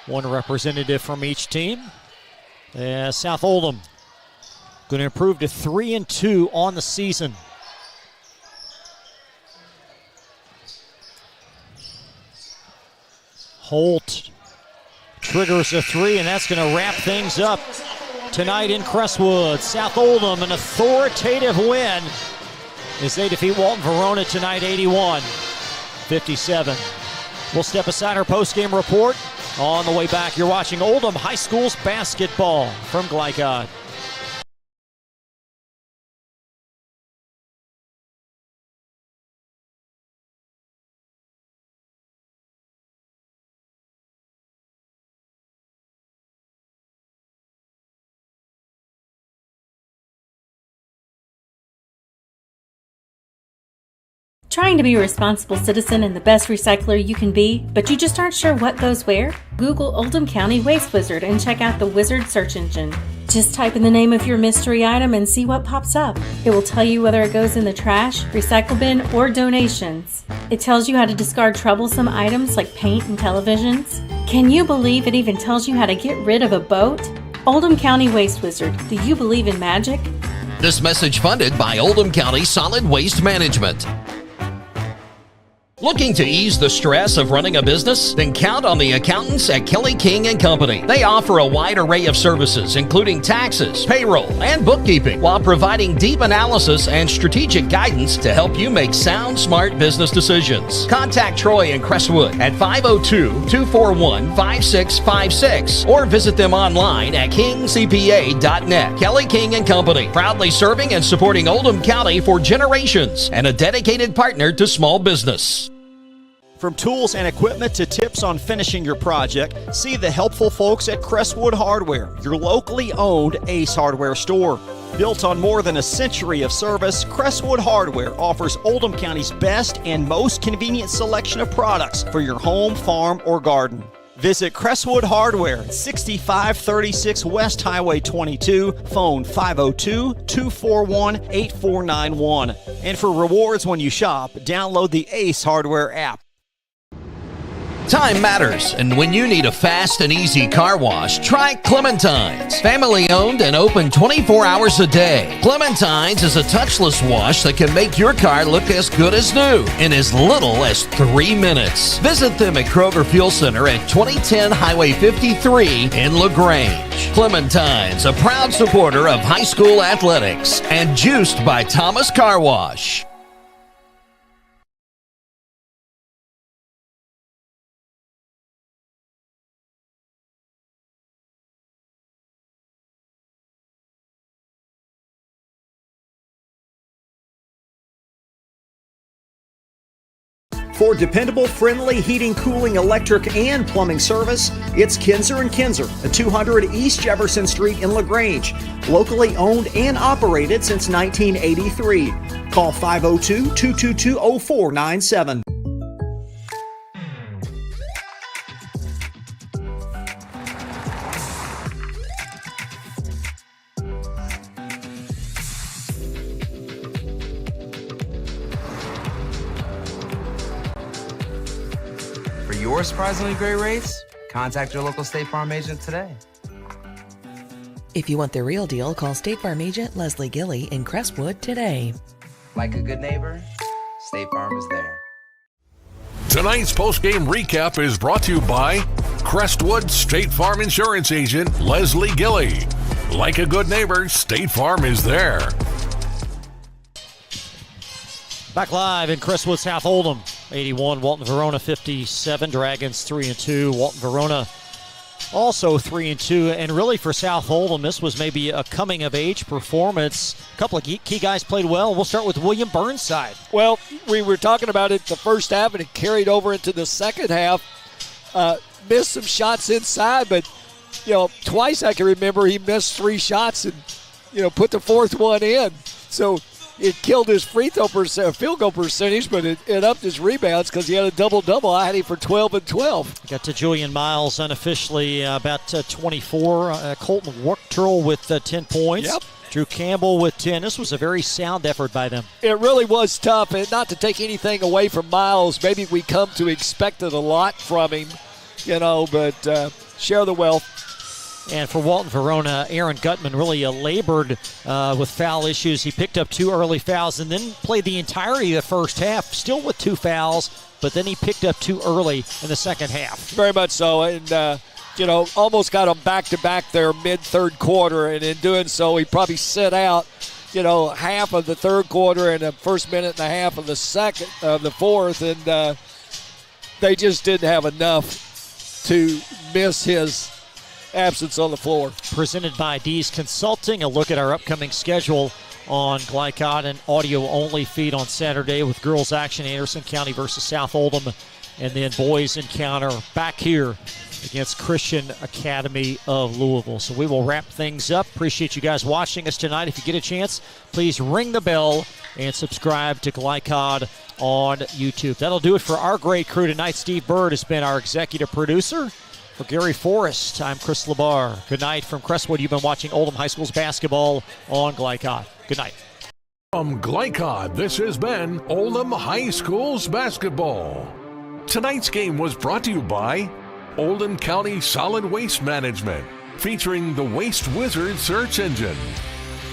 One representative from each team. South Oldham going to improve to 3-2 on the season. Holt triggers a three, and that's going to wrap things up tonight in Crestwood. South Oldham, an authoritative win as they defeat Walton-Verona tonight, 81-57. We'll step aside our post-game report. On the way back, you're watching Oldham High School's basketball from Glycod. Trying to be a responsible citizen and the best recycler you can be, but you just aren't sure what goes where? Google Oldham County Waste Wizard and check out the Wizard search engine. Just type in the name of your mystery item and see what pops up. It will tell you whether it goes in the trash, recycle bin, or donations. It tells you how to discard troublesome items like paint and televisions. Can you believe it even tells you how to get rid of a boat? Oldham County Waste Wizard. Do you believe in magic? This message funded by Oldham County Solid Waste Management. Looking to ease the stress of running a business? Then count on the accountants at Kelly King & Company. They offer a wide array of services, including taxes, payroll, and bookkeeping, while providing deep analysis and strategic guidance to help you make sound, smart business decisions. Contact Troy in Crestwood at 502-241-5656 or visit them online at kingcpa.net. Kelly King & Company, proudly serving and supporting Oldham County for generations and a dedicated partner to small business. From tools and equipment to tips on finishing your project, see the helpful folks at Crestwood Hardware, your locally owned Ace Hardware store. Built on more than a century of service, Crestwood Hardware offers Oldham County's best and most convenient selection of products for your home, farm, or garden. Visit Crestwood Hardware at 6536 West Highway 22, phone 502-241-8491. And for rewards when you shop, download the Ace Hardware app. Time matters, and when you need a fast and easy car wash, try Clementine's. Family owned and open 24 hours a day. Clementine's is a touchless wash that can make your car look as good as new in as little as 3 minutes. Visit them at Kroger Fuel Center at 2010 Highway 53 in LaGrange. Clementine's, a proud supporter of high school athletics, and juiced by Thomas Car Wash. For dependable, friendly heating, cooling, electric, and plumbing service, it's Kinzer & Kinzer at 200 East Jefferson Street in LaGrange. Locally owned and operated since 1983. Call 502-222-0497. For your surprisingly great rates, contact your local State Farm agent today. If you want the real deal, call State Farm agent Leslie Gilly in Crestwood today. Like a good neighbor, State Farm is there. Tonight's postgame recap is brought to you by Crestwood State Farm Insurance Agent Leslie Gilly. Like a good neighbor, State Farm is there. Back live in Crestwood, South Oldham. 81, Walton-Verona 57, Dragons 3-2. Walton-Verona also 3-2, and really for South Oldham, this was maybe a coming-of-age performance. A couple of key guys played well. We'll start with William Burnside. Well, we were talking about it the first half, and it carried over into the second half. Missed some shots inside, but, twice I can remember he missed 3 shots and, put the fourth one in. So it killed his field goal percentage, but it upped his rebounds because he had a double-double. I had him for 12 and 12. Got to Julian Miles unofficially about 24. Colton Wachterl with 10 points. Yep. Drew Campbell with 10. This was a very sound effort by them. It really was tough, and not to take anything away from Miles. Maybe we come to expect it a lot from him, but share the wealth. And for Walton-Verona, Aaron Gutman really labored with foul issues. He picked up 2 early fouls and then played the entirety of the first half, still with 2 fouls, but then he picked up 2 early in the second half. Very much so, and, almost got them back-to-back there mid-third quarter, and in doing so, he probably sit out, half of the third quarter and the first minute and a half of the fourth, and they just didn't have enough to miss his absence on the floor. Presented by D's Consulting. A look at our upcoming schedule on Glycod, an audio-only feed on Saturday with girls action, Anderson County versus South Oldham, and then boys encounter back here against Christian Academy of Louisville. So we will wrap things up. Appreciate you guys watching us tonight. If you get a chance, please ring the bell and subscribe to Glycod on YouTube. That'll do it for our great crew tonight. Steve Bird has been our executive producer. For Gary Forrest, I'm Chris Labar. Good night from Crestwood. You've been watching Oldham High School's basketball on Glycod. Good night. From Glycod, this has been Oldham High School's basketball. Tonight's game was brought to you by Oldham County Solid Waste Management, featuring the Waste Wizard search engine.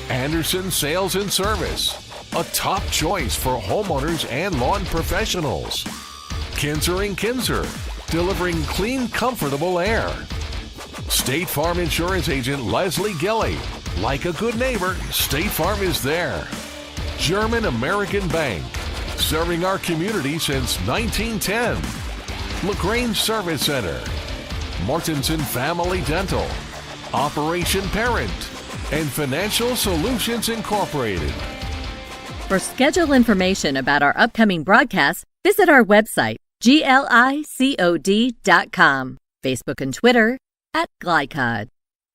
Anderson Sales and Service, a top choice for homeowners and lawn professionals. Kinzer & Kinzer, delivering clean, comfortable air. State Farm Insurance Agent Leslie Gilly. Like a good neighbor, State Farm is there. German American Bank, serving our community since 1910. LaGrange Service Center. Mortensen Family Dental. Operation Parent. And Financial Solutions Incorporated. For schedule information about our upcoming broadcasts, visit our website, glicod.com, Facebook and Twitter @Glycod.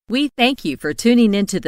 We thank you for tuning into the